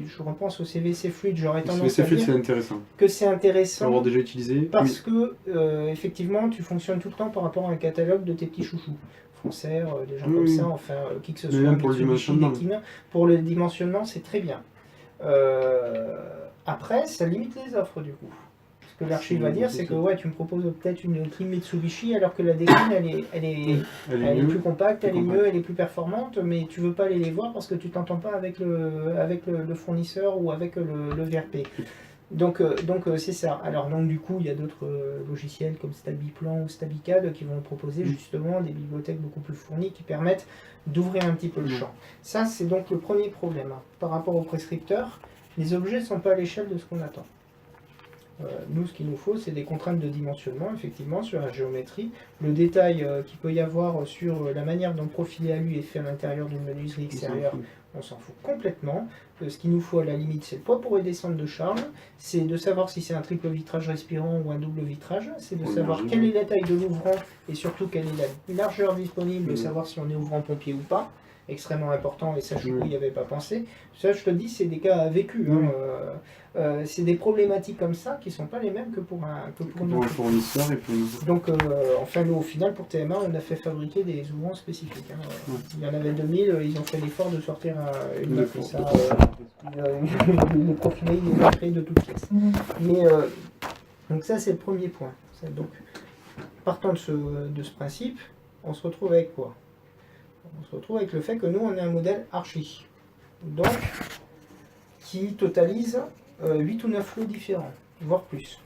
je repense au CVC Fluid, j'aurais tendance à dire que c'est intéressant avoir déjà utilisé, parce que effectivement tu fonctionnes tout le temps par rapport à un catalogue de tes petits chouchous, Français, des gens comme ça, enfin qui que ce soit. Même pour le dimensionnement. Pour le dimensionnement, c'est très bien. Après, ça limite les offres du coup. Ce que l'archi va dire, c'est que ouais, tu me proposes peut-être une clim Mitsubishi alors que la décline elle est plus compacte, elle est mieux, elle est plus performante, mais tu veux pas aller les voir parce que tu t'entends pas avec le fournisseur ou avec le VRP. Donc c'est ça. Alors donc du coup il y a d'autres logiciels comme Stabiplan ou Stabicad qui vont proposer justement des bibliothèques beaucoup plus fournies qui permettent d'ouvrir un petit peu le champ. Ça c'est donc le premier problème. Par rapport aux prescripteurs, les objets ne sont pas à l'échelle de ce qu'on attend. Nous, ce qu'il nous faut, c'est des contraintes de dimensionnement, effectivement, sur la géométrie. Le détail qu'il peut y avoir sur la manière dont le profil ALU est fait à l'intérieur d'une menuiserie extérieure, on s'en fout complètement. Ce qu'il nous faut, à la limite, c'est le poids pour et descendre de charge, c'est de savoir si c'est un triple vitrage respirant ou un double vitrage, c'est de savoir quelle est la taille de l'ouvrant et surtout quelle est la largeur disponible, de savoir si on est ouvrant pompier ou pas. Extrêmement important, et ça je n'y avais pas pensé. Ça je te dis, c'est des cas vécus. C'est des problématiques comme ça qui ne sont pas les mêmes que pour un fournisseur. Et pour nous. Donc enfin nous au final pour TMA on a fait fabriquer des ouvrants spécifiques. Il y en avait 2000, ils ont fait l'effort de sortir une matrice. Les profilés, ils les ont créés de toutes pièces. Mais donc ça c'est le premier point. Donc partant de ce principe, on se retrouve avec quoi? On se retrouve avec le fait que nous, on est un modèle archi. Donc, qui totalise 8 ou 9 lots différents, voire plus.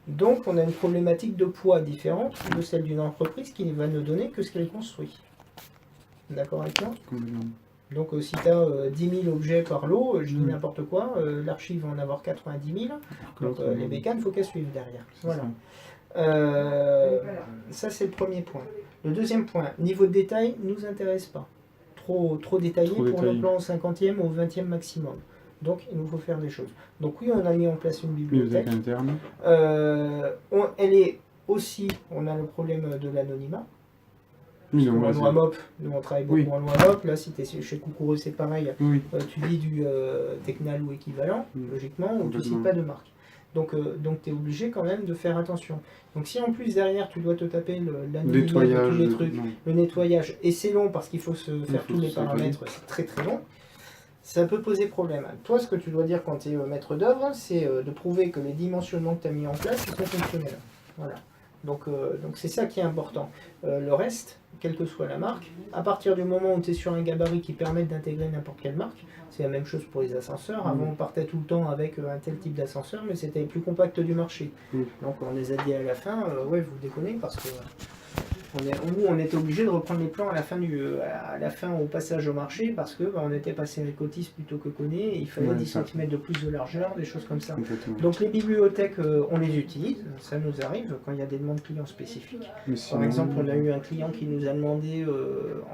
Donc, on a une problématique de poids différente de celle d'une entreprise qui ne va nous donner que ce qu'elle construit. D'accord avec moi? Donc, si tu as 10 000 objets par lot, je dis n'importe quoi, l'archi va en avoir 90 000. Donc, les bécanes, il faut qu'elles suivent derrière. Voilà. Ça, c'est le premier point. Le deuxième point, niveau de détail, ne nous intéresse pas. Trop détaillé pour nos plans au 50e ou au 20e maximum. Donc il nous faut faire des choses. Donc oui, on a mis en place une bibliothèque. Elle est aussi, on a le problème de l'anonymat. En loi MOP, nous on travaille beaucoup en loi MOP. Là, si tu es chez Coucoureux, c'est pareil. Tu dis du Tecnal ou équivalent, logiquement, ou tu ne cites pas de marque. Donc tu es obligé quand même de faire attention. Donc si en plus derrière tu dois te taper l'anonymat de tous les trucs, le nettoyage, et c'est long parce qu'il faut se faire tous les paramètres, c'est très très long, ça peut poser problème. Toi, ce que tu dois dire quand tu es maître d'œuvre, c'est de prouver que les dimensionnements que tu as mis en place sont fonctionnels. Voilà. Donc c'est ça qui est important. Le reste, quelle que soit la marque, à partir du moment où tu es sur un gabarit qui permet d'intégrer n'importe quelle marque, c'est la même chose pour les ascenseurs. Avant, on partait tout le temps avec un tel type d'ascenseur, mais c'était les plus compacts du marché. Donc on les a dit à la fin, ouais, vous déconnez, parce que on était obligé de reprendre les plans à la fin au passage au marché, parce que on était passé avec Otis plutôt que Kone, et il fallait 10 cm de plus de largeur, des choses comme ça. Donc les bibliothèques, on les utilise, ça nous arrive quand il y a des demandes clients spécifiques. Par exemple, on a eu un client qui nous a demandé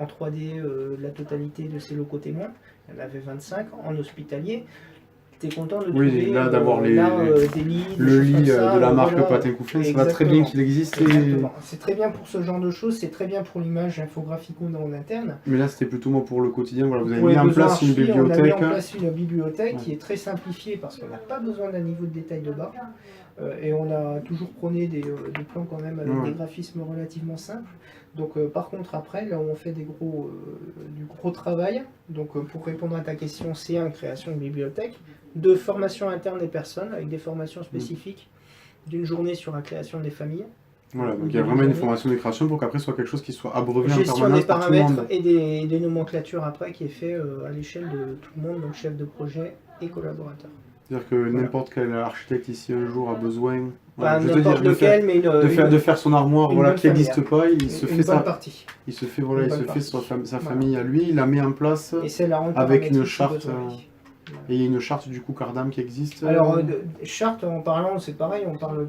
en 3D la totalité de ses locaux témoins. Il y en avait 25 en hospitalier. Tu es content de trouver là, d'avoir des lits, le lit ça, de la marque Patin Couffin, ça va très bien qu'il existe. C'est très bien pour ce genre de choses, c'est très bien pour l'image infographique qu'on a en interne. Mais là, c'était plutôt moi pour le quotidien. Voilà, vous avez pour mis en place une bibliothèque. On a mis en place une bibliothèque qui est très simplifiée parce qu'on n'a pas besoin d'un niveau de détail de bas. Et on a toujours prôné des plans quand même avec des graphismes relativement simples. Donc par contre après, là où on fait du gros travail, donc pour répondre à ta question, c'est création de bibliothèque, de formation interne des personnes, avec des formations spécifiques d'une journée sur la création des familles. Voilà, donc il y a vraiment une formation de création pour qu'après ce soit quelque chose qui soit abreuvé en gestion permanence des par tout le paramètres monde. Et des nomenclatures après qui est fait à l'échelle de tout le monde, donc chef de projet et collaborateur. C'est-à-dire que n'importe quel architecte ici un jour a besoin de faire son armoire qui n'existe pas, il se fait sa famille à lui, il la met en place avec une charte. Et il y a une charte du coup Cardam qui existe. Alors charte en parlant, c'est pareil, on parle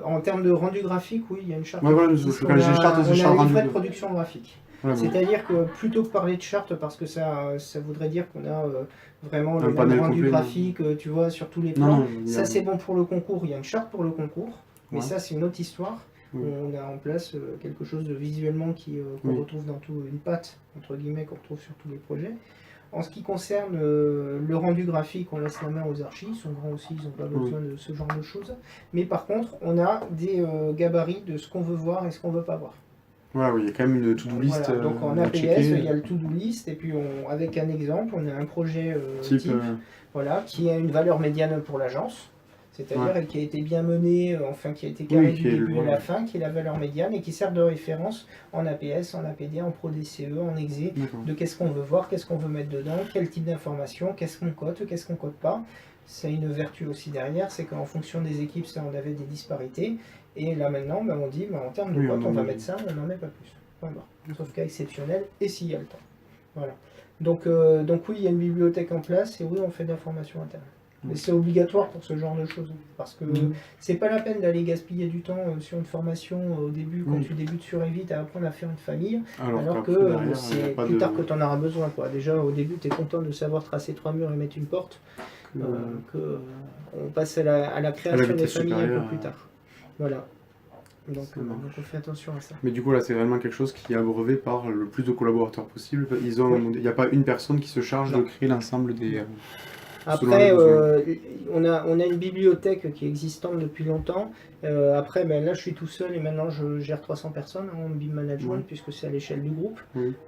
en termes de rendu graphique, oui, il y a une charte. Ouais, voilà, quand j'ai charte, c'est charte on a une rendu. vraie production graphique. Voilà, c'est-à-dire que plutôt que parler de charte, parce que ça voudrait dire qu'on a vraiment le même rendu graphique, tu vois, sur tous les plans. Ça c'est bon pour le concours, il y a une charte pour le concours, mais ça c'est une autre histoire. On a en place quelque chose de visuellement qu'on retrouve dans une patte, entre guillemets, qu'on retrouve sur tous les projets. En ce qui concerne le rendu graphique, on laisse la main aux archis, ils sont grands aussi, ils n'ont pas besoin de ce genre de choses. Mais par contre, on a des gabarits de ce qu'on veut voir et ce qu'on ne veut pas voir. Voilà, oui, il y a quand même une to-do list. Voilà, donc en APS, il y a le to-do list, et puis avec un exemple, on a un projet type qui a une valeur médiane pour l'agence. C'est-à-dire qui a été bien mené, qui a été carré du début à la fin, qui est la valeur médiane et qui sert de référence en APS, en APD, en ProDCE, en EXE, de qu'est-ce qu'on veut voir, qu'est-ce qu'on veut mettre dedans, quel type d'information, qu'est-ce qu'on cote, qu'est-ce qu'on cote pas. C'est une vertu aussi derrière, c'est qu'en fonction des équipes, on avait des disparités. Et là maintenant, on dit, en termes de cote, on va mettre ça, on n'en met pas plus. Voilà. Sauf cas exceptionnel, et s'il y a le temps. Voilà. Donc oui, il y a une bibliothèque en place, et oui, on fait de la formation interne. Mais c'est obligatoire pour ce genre de choses, parce que c'est pas la peine d'aller gaspiller du temps sur une formation au début, quand tu débutes sur Evit, à apprendre à faire une famille, alors que c'est plus tard que tu en auras besoin. Déjà au début tu es content de savoir tracer 3 murs et mettre une porte, on passe à la création des familles un peu plus tard. Voilà. Donc on fait attention à ça. Mais du coup là c'est vraiment quelque chose qui est abreuvé par le plus de collaborateurs possible. Il n'y a pas une personne qui se charge de créer l'ensemble des... Après, on a une bibliothèque qui est existante depuis longtemps. Après, là, je suis tout seul et maintenant, je gère 300 personnes en BIM Management, puisque c'est à l'échelle du groupe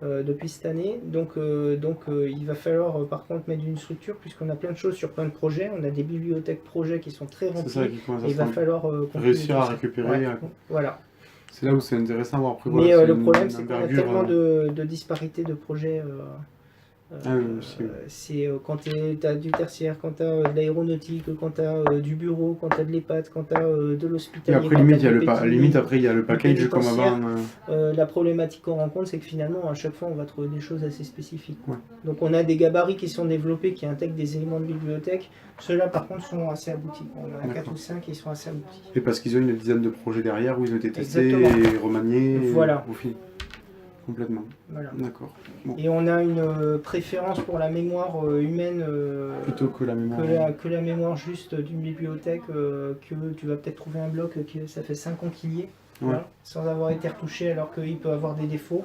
depuis cette année. Donc il va falloir, par contre, mettre une structure, puisqu'on a plein de choses sur plein de projets. On a des bibliothèques projets qui sont très remplies. Et il va falloir réussir à récupérer. Voilà. C'est là où c'est intéressant. Après, mais le problème, c'est qu'on a tellement de disparités de projets. C'est quand tu as du tertiaire, quand tu as de l'aéronautique, quand tu as du bureau, quand tu as de l'EHPAD, quand tu as de l'hospitalier. Et après, il y a le package comme avant. La problématique qu'on rencontre, c'est que finalement, à chaque fois, on va trouver des choses assez spécifiques. Donc, on a des gabarits qui sont développés, qui intègrent des éléments de bibliothèque. Ceux-là, par contre, sont assez aboutis. On a 4 ou 5 qui sont assez aboutis. Et parce qu'ils ont une dizaine de projets derrière où ils ont été testés et remaniés. Voilà. Complètement. Voilà. D'accord. Et on a une préférence pour la mémoire humaine plutôt que la mémoire que la mémoire juste d'une bibliothèque que tu vas peut-être trouver un bloc ça fait 5 ans qu'il y est, sans avoir été retouché alors qu'il peut avoir des défauts.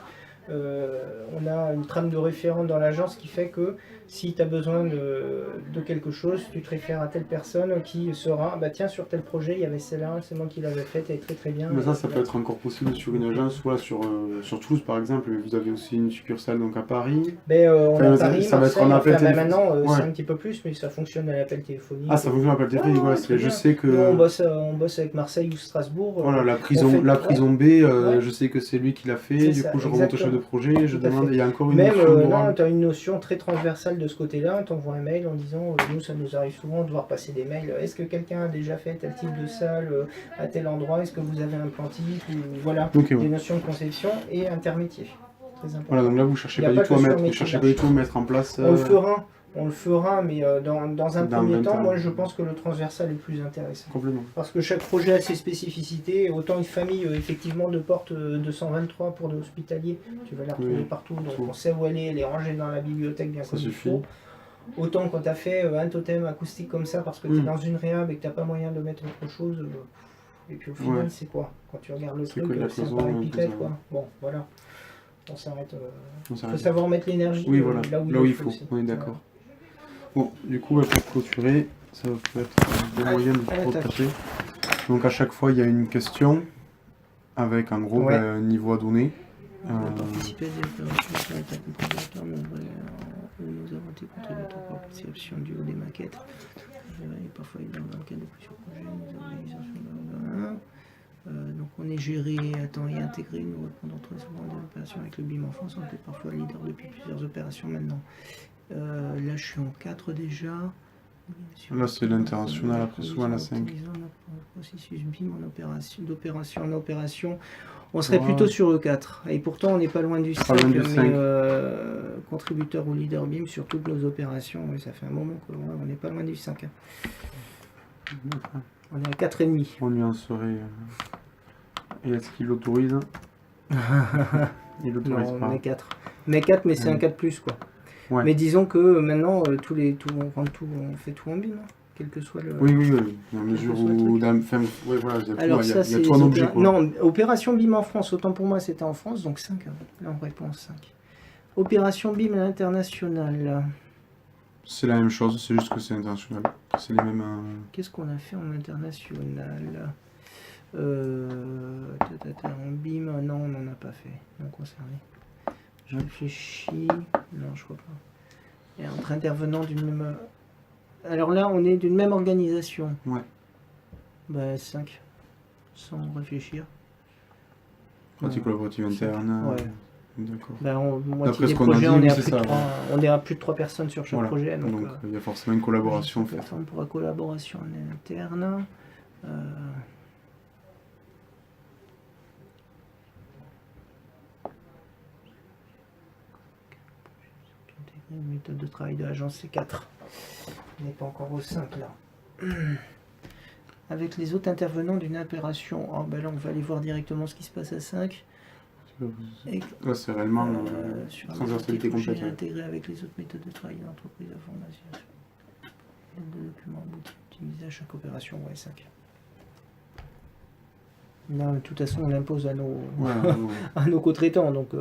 On a une trame de référent dans l'agence qui fait que si tu as besoin de quelque chose, tu te réfères à telle personne qui sera, bah tiens, sur tel projet, il y avait celle-là, c'est moi qui l'avais faite, elle est très très bien. Mais ça peut être encore possible sur une agence, soit sur Toulouse par exemple, vous avez aussi une succursale donc à Paris. On a Paris, ça va être Marseille, en appel enfin, téléphonique. maintenant Ouais. c'est un petit peu plus, mais ça fonctionne à l'appel téléphonique. Ah, ça fonctionne à l'appel téléphonique, Ouais, ouais, je sais que... Nous, on bosse avec Marseille ou Strasbourg. Voilà, la prison B, je sais que c'est lui qui l'a fait, du coup je remonte au chef de projet, je demande, il y a encore une notion non, tu as une notion très transversale de ce côté-là, tu envoies un mail en disant, nous ça nous arrive souvent de voir passer des mails, est-ce que quelqu'un a déjà fait tel type de salle à tel endroit, est-ce que vous avez un plan type, ou voilà, okay, des notions de conception et intermétier. Très important. Voilà, donc là vous cherchez pas du tout à mettre en place... On le fera, mais dans un premier temps, moi je pense que le transversal est plus intéressant. Complètement. Parce que chaque projet a ses spécificités. Autant une famille, effectivement, de porte 223 pour de l'hospitalier, tu vas la retrouver partout. Donc on sait où elle est rangée dans la bibliothèque bien comme il faut. Autant quand tu as fait un totem acoustique comme ça, parce que tu es dans une réhab et que tu n'as pas moyen de mettre autre chose. Et puis au final, c'est quoi? Quand tu regardes le truc, c'est un parapipette, quoi. Bon, voilà. On s'arrête. Il faut savoir mettre l'énergie là où il faut. On est d'accord. Bon, du coup, pour clôturer, ça peut être un bon moyen de retracer. Donc à chaque fois, il y a une question avec en gros un niveau à donner. Participer à des opérations sur l'état contributeur, nous avons été contributeurs par participation du haut des maquettes. Parfois, dans le cadre de plusieurs projets, nous avons donc on est géré et intégré, nous répondons très souvent à des opérations avec le BIM en France, on est parfois leader depuis plusieurs opérations maintenant. Là je suis en 4 déjà. Là c'est l'international, après souvent la 5. Processus BIM d'opération en opération. On serait plutôt sur E4. Et pourtant on n'est pas loin du 5, mais contributeur ou leader BIM sur toutes nos opérations, ça fait un moment qu'on n'est pas loin du 5. On est à 4,5. On lui en serait... Et est-ce qu'il l'autorise? Il l'autorise pas. On est 4. Mais 4, mais c'est un 4+, quoi. Ouais. Mais disons que maintenant, on fait tout en BIM, hein, quel que soit le... Oui. Dans la mesure où... Alors ça, c'est tout en objet, quoi. Non, opération BIM en France, autant pour moi c'était en France, donc 5. Là on répond 5. Opération BIM à l'international. C'est la même chose, c'est juste que c'est international. C'est les mêmes... Qu'est-ce qu'on a fait en international? En BIM, non, on n'en a pas fait, non concerné. Je réfléchis, non, je crois pas. Et entre intervenants d'une même... Alors là, on est d'une même organisation. Ouais. Bah 5, sans réfléchir. Pratique collaborative interne. Ouais. D'accord. Bah, moitié des projets, on est à plus de 3 personnes sur chaque projet. Donc il y a forcément une collaboration faite. Pour la collaboration interne. Méthode de travail de l'agence, c'est 4. On n'est pas encore au 5 là. Avec les autres intervenants d'une opération, là on va aller voir directement ce qui se passe à 5. Là c'est réellement transversalité complète. Intégré avec les autres méthodes de travail de l'entreprise à formation. De documents optimisés à chaque opération, 5. Non, de toute façon on l'impose à nos, à nos co-traitants, donc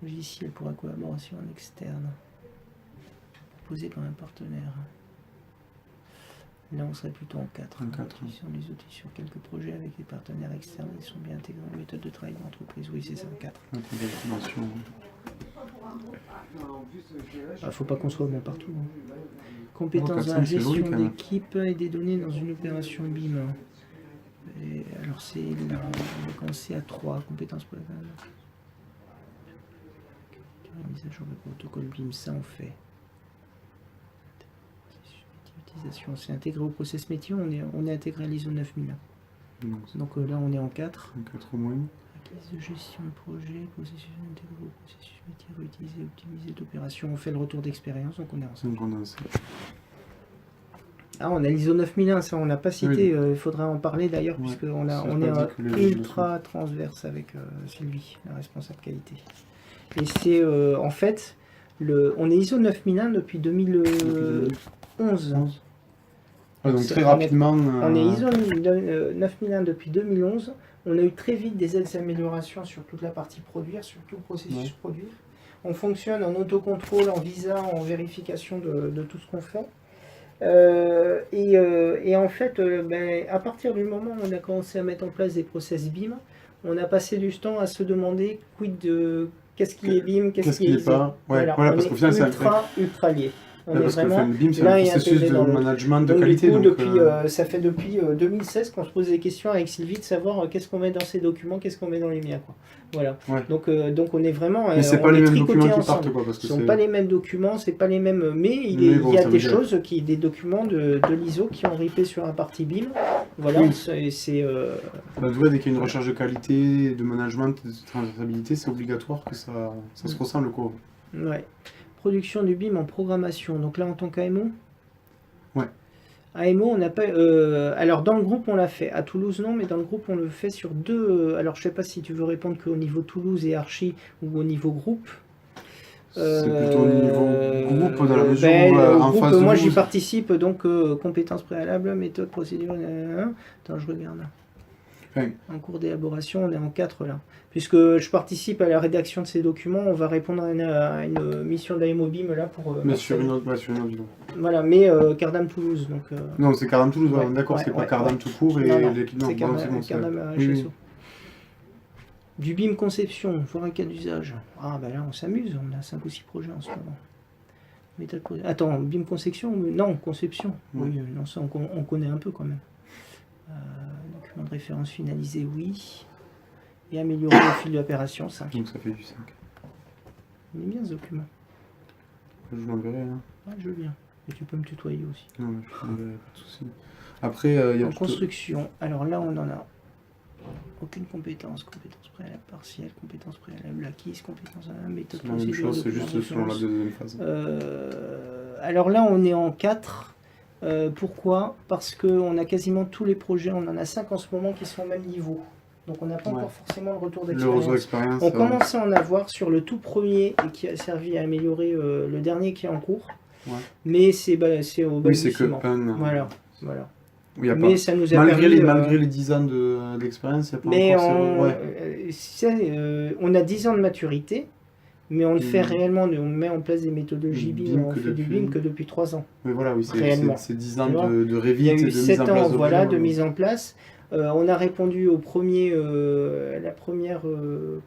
logiciel pour la collaboration en externe. Posé par un partenaire. Là, on serait plutôt en 4. Sur les outils sur quelques projets avec les partenaires externes, ils sont bien intégrés en méthode de travail d'entreprise. Oui, c'est ça, 4. Faut pas qu'on soit bon partout. Hein. Compétences dans la gestion d'équipe et des données dans une opération BIM. Et alors, c'est là, on va commencer à 3 compétences pour la mise à jour de protocole BIM, ça on fait. C'est intégré au process métier, on est intégré à l'ISO 9000. Donc là on est en 4. 4 au moins. Acquise de gestion de projet, processus intégré au processus métier, réutilisé, optimisé d'opération. On fait le retour d'expérience, donc on est en 5. Ah, on a l'ISO 9001, ça on n'a pas cité, il faudrait en parler d'ailleurs, puisqu'on est ultra transverse avec Sylvie, la responsable qualité. Et c'est en fait, on est ISO 9001 depuis 2011. Donc très rapidement... On est ISO 9001 depuis 2011. On a eu très vite des améliorations sur toute la partie produire, sur tout le processus produire. On fonctionne en autocontrôle, en visa, en vérification de tout ce qu'on fait. Et en fait, à partir du moment où on a commencé à mettre en place des process BIM, on a passé du temps à se demander quid de qu'est-ce qui est BIM, qu'est-ce qui est ISO. pas. Ouais, voilà, parce qu'au final, c'est ultra lié. On est parce que le vraiment BIM, c'est un l'un est processus intégré de dans l'autre. management de Donc, qualité. du coup, Donc, ça fait depuis 2016 qu'on se pose des questions avec Sylvie de savoir qu'est-ce qu'on met dans ces documents, qu'est-ce qu'on met dans les miens. Quoi. Voilà. Ouais. Donc on est vraiment. Mais c'est pas les mêmes documents qui partent, quoi. Parce que ce ne sont pas les mêmes documents, c'est pas les mêmes. Mais il y a des choses, des documents de l'ISO qui ont ripé sur la partie BIM. Voilà. Oui. C'est. Bah, dès qu'il y a une recherche de qualité, de management, de traçabilité, c'est obligatoire que ça se ressemble, quoi. Ouais. Production du BIM en programmation. Donc là, en tant qu'AMO. Ouais. AMO, on n'a pas. Alors dans le groupe, on l'a fait. À Toulouse, non, mais dans le groupe, on le fait sur deux. Alors je sais pas si tu veux répondre qu'au niveau Toulouse et Archi ou au niveau groupe. C'est plutôt au niveau groupe dans la mesure où en groupe, face de moi vous, j'y participe, donc compétences préalables, méthode, procédure. Attends, je regarde. Ouais. En cours d'élaboration, on est en 4 là. Puisque je participe à la rédaction de ces documents, on va répondre à une mission d'AMO BIM là pour. Mais sur une autre vidéo. Voilà, mais Cardam Toulouse. Donc, non, c'est Cardam Toulouse, ouais, d'accord, c'est pas Cardam tout court et l'équipe. Non, c'est bon, Cardam oui, HSO. Du BIM conception, voir un cas d'usage. Ah bah là on s'amuse, on a 5 ou 6 projets en ce moment. Méthode. Attends, BIM conception? Non, conception. Oui, non, ça on connaît un peu quand même. Document de référence finalisé, oui. Et améliorer au fil de l'opération, 5. Donc ça fait du 5. Il est bien ce document. Je vous l'enverrai. Hein. Ouais, je veux bien. Et tu peux me tutoyer aussi. Non, mais je vous l'enverrai, pas de soucis. Après, il y a. En construction, alors là on en a aucune compétence préalable partielle, compétence préalable acquise, compétence à la méthode c'est la même chose, c'est juste selon la deuxième phase. Alors là on est en 4. Pourquoi? Parce qu'on a quasiment tous les projets, on en a 5 en ce moment qui sont au même niveau. Donc on n'a pas encore forcément le retour d'expérience. On commence à en avoir sur le tout premier et qui a servi à améliorer le dernier qui est en cours. Ouais. Mais c'est au oui, c'est que Voilà. Oui, mais ça nous a malgré permis, les 10 ans d'expérience, il n'y a pas encore... on a 10 ans de maturité, mais on le fait réellement, on met en place des méthodologies BIM, on fait du BIM que depuis 3 ans. Mais voilà, oui, c'est 10 ans de révite. Il y a eu 7 ans de mise mise en place. On a répondu au premier, la première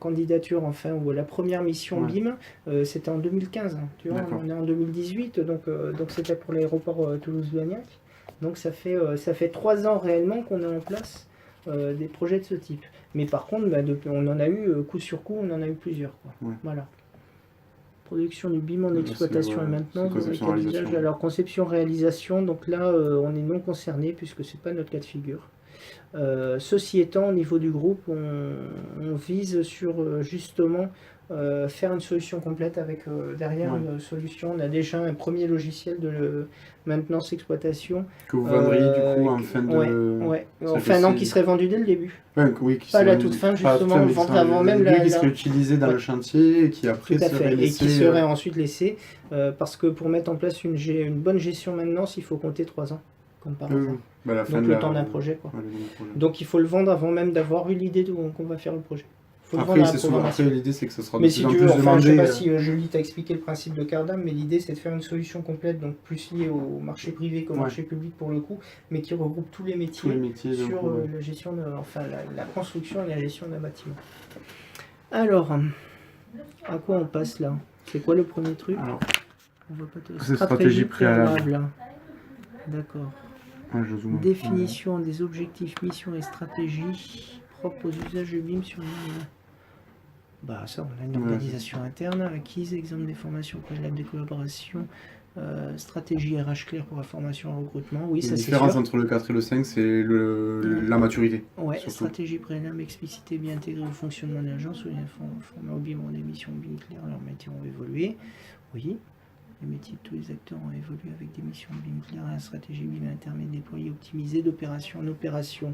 candidature, enfin, ou la première mission BIM, c'était en 2015. Tu vois, on est en 2018, donc c'était pour l'aéroport Toulouse-Blagnac. Donc ça fait 3 ans réellement qu'on est en place des projets de ce type. Mais par contre, on en a eu coup sur coup, on en a eu plusieurs. Quoi. Ouais. Voilà. Production du BIM en exploitation et maintenance. Alors conception-réalisation, donc là on est non concerné puisque c'est pas notre cas de figure. Ceci étant, au niveau du groupe, on vise sur justement faire une solution complète avec derrière une solution. On a déjà un premier logiciel de maintenance exploitation que vous vendriez du coup en fin de enfin non, qui serait vendu dès le début, oui, pas la toute fin, justement, on le vendrait avant même qui serait utilisé dans le chantier et qui après serait laissé, et qui serait ensuite laissé parce que pour mettre en place une bonne gestion maintenance, il faut compter 3 ans comme par exemple. Donc le temps d'un projet, quoi. Donc il faut le vendre avant même d'avoir eu l'idée qu'on va faire le projet. Après, l'idée c'est que ça sera de plus en plus demandé. Je ne sais pas si Julie t'a expliqué le principe de Cardam, mais l'idée c'est de faire une solution complète, donc plus liée au marché privé qu'au marché public pour le coup, mais qui regroupe tous les métiers sur la gestion la construction et la gestion d'un bâtiment. Alors, à quoi on passe là? C'est quoi le premier truc? C'est stratégie préalable. D'accord. Définition des objectifs, missions et stratégies propres aux usages de BIM sur ça, on a une organisation interne acquise, exemple des formations préalables des collaborations, stratégie RH claire pour la formation et le recrutement. Oui, ça c'est sûr. La différence entre le 4 et le 5, c'est la maturité. Ouais, stratégie préalable, explicité, bien intégrée au fonctionnement de l'agence, où les format au BIM ont des missions BIM claires, leurs métiers ont évolué. Oui. Les métiers de tous les acteurs ont évolué avec des missions BIM claires, la stratégie BIM interne déployée, optimisée d'opération en opération.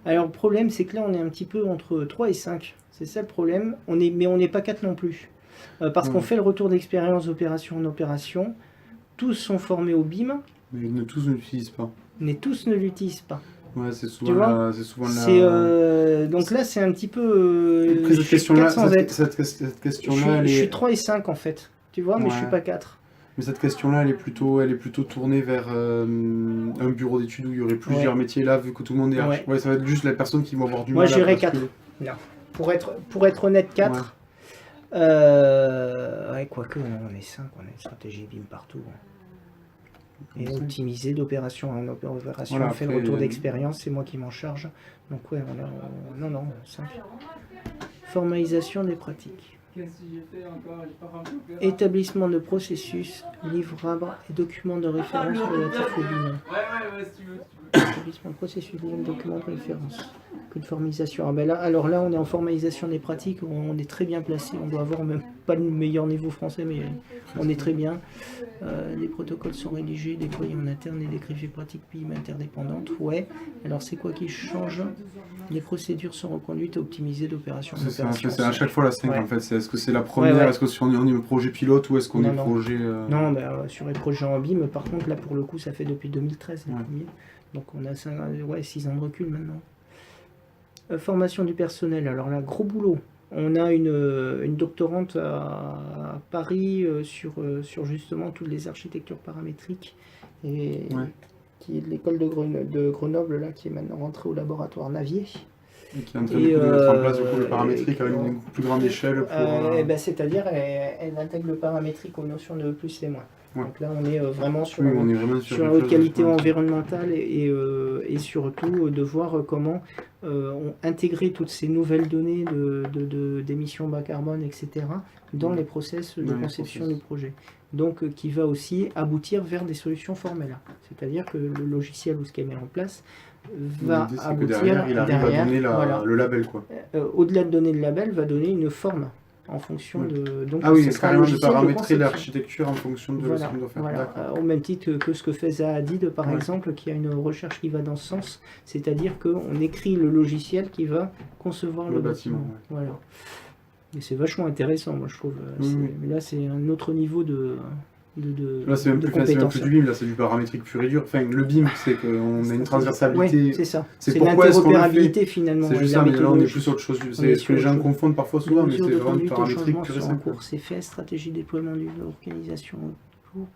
Alors le problème, c'est que là, on est un petit peu entre 3 et 5. C'est ça le problème. Mais on n'est pas 4 non plus. Parce qu'on fait le retour d'expérience d'opération en opération. Tous sont formés au BIM. Mais tous ne l'utilisent pas. Mais tous ne l'utilisent pas. Ouais, c'est Tu vois, souvent c'est la... donc là c'est un petit peu Après, je suis 4 sans être. cette Je question-là, elle suis est... 3 et 5 en fait. Tu vois, mais je suis Ouais. pas 4. Mais cette question-là, elle est plutôt tournée vers un bureau d'études où il y aurait plusieurs Ouais. métiers. Là, vu que tout le monde est archi... Ouais. Ouais, ça va être juste les personnes qui vont avoir du Moi mal à j'irais basculer. 4. Non. Pour être honnête, 4. Ouais, quoique, non, on est 5, on a une stratégie BIM partout. Et Comme ça. optimiser d'opération en opération, Voilà, on fait le après, retour d'expérience, c'est moi qui m'en charge. Donc ouais, non, 5. Formalisation des pratiques. Qu'est-ce que j'ai fait encore? J'ai pas rempli l'opéra. Établissement de processus, livrables et documents de référence relatifs au BIM. Ouais, si tu veux. Établissement de processus, livre, documents de référence. Qu'une formalisation. Ah ben là, alors là, on est en formalisation des pratiques, on est très bien placé. On doit avoir même pas le meilleur niveau français, mais on est très bien. Les protocoles sont rédigés, déployés en interne et décrivent les pratiques BIM interdépendantes. Ouais. Alors c'est quoi qui change? Les procédures sont reconduites et optimisées d'opération en opération. C'est à chaque fois la 5 Ouais. en fait. Est-ce que c'est la première? Ouais. Est-ce que on est projet pilote ou est-ce qu'on Non, est non. projet... Non, bah, sur les projets en BIM, par contre, là pour le coup, ça fait depuis 2013 les Ouais. premiers. Donc on a 6 ans de recul maintenant. Formation du personnel, alors là, gros boulot. On a une doctorante à Paris sur justement toutes les architectures paramétriques et Ouais. qui est de l'école de Grenoble, là, qui est maintenant rentrée au laboratoire Navier. Et qui est en train de mettre en place du coup, le paramétrique à une plus grande échelle pour... C'est-à-dire, elle intègre le paramétrique aux notions de plus et moins. Ouais. Donc là, on est vraiment sur, Oui, on est vraiment sur quelque la haute chose qualité de- environnementale et surtout de voir comment intégrer toutes ces nouvelles données d'émissions bas carbone, etc., dans les process de Dans les conception process. du projet. Donc, qui va aussi aboutir vers des solutions formelles. C'est-à-dire que le logiciel ou ce qu'elle met en place va L'idée, c'est que aboutir derrière, il arrive à donner voilà. le label, quoi. Au-delà de donner le label, va donner une forme en fonction Ouais. de. Donc, Ah oui, ce c'est sera un carrément de logiciel paramétrer conception. l'architecture en fonction de ce Voilà, qu'on doit faire. voilà. D'accord. Au même titre que ce que fait Zahadid, par Ouais. exemple, qui a une recherche qui va dans ce sens, c'est-à-dire qu'on écrit le logiciel qui va concevoir le bâtiment. ouais. Voilà. Et c'est vachement intéressant, moi je trouve. Oui, oui. Mais là, c'est un autre niveau de Là, c'est même, de plus, c'est même compétences. plus du BIM, là, c'est du paramétrique pur et dur. Enfin, le BIM, c'est qu'on a une transversalité. Ouais, c'est ça. C'est C'est pourquoi est-ce qu'on le fait. l'interopérabilité finalement. C'est juste et ça, la mais là, on est méthodologie. plus sur autre chose. On est C'est ce sur que les autre gens chose. confondent parfois Les souvent, mais mesures c'est de vraiment du conduite au paramétrique changement pur et sont en simple. cours, c'est fait. Stratégie de déploiement de l'organisation,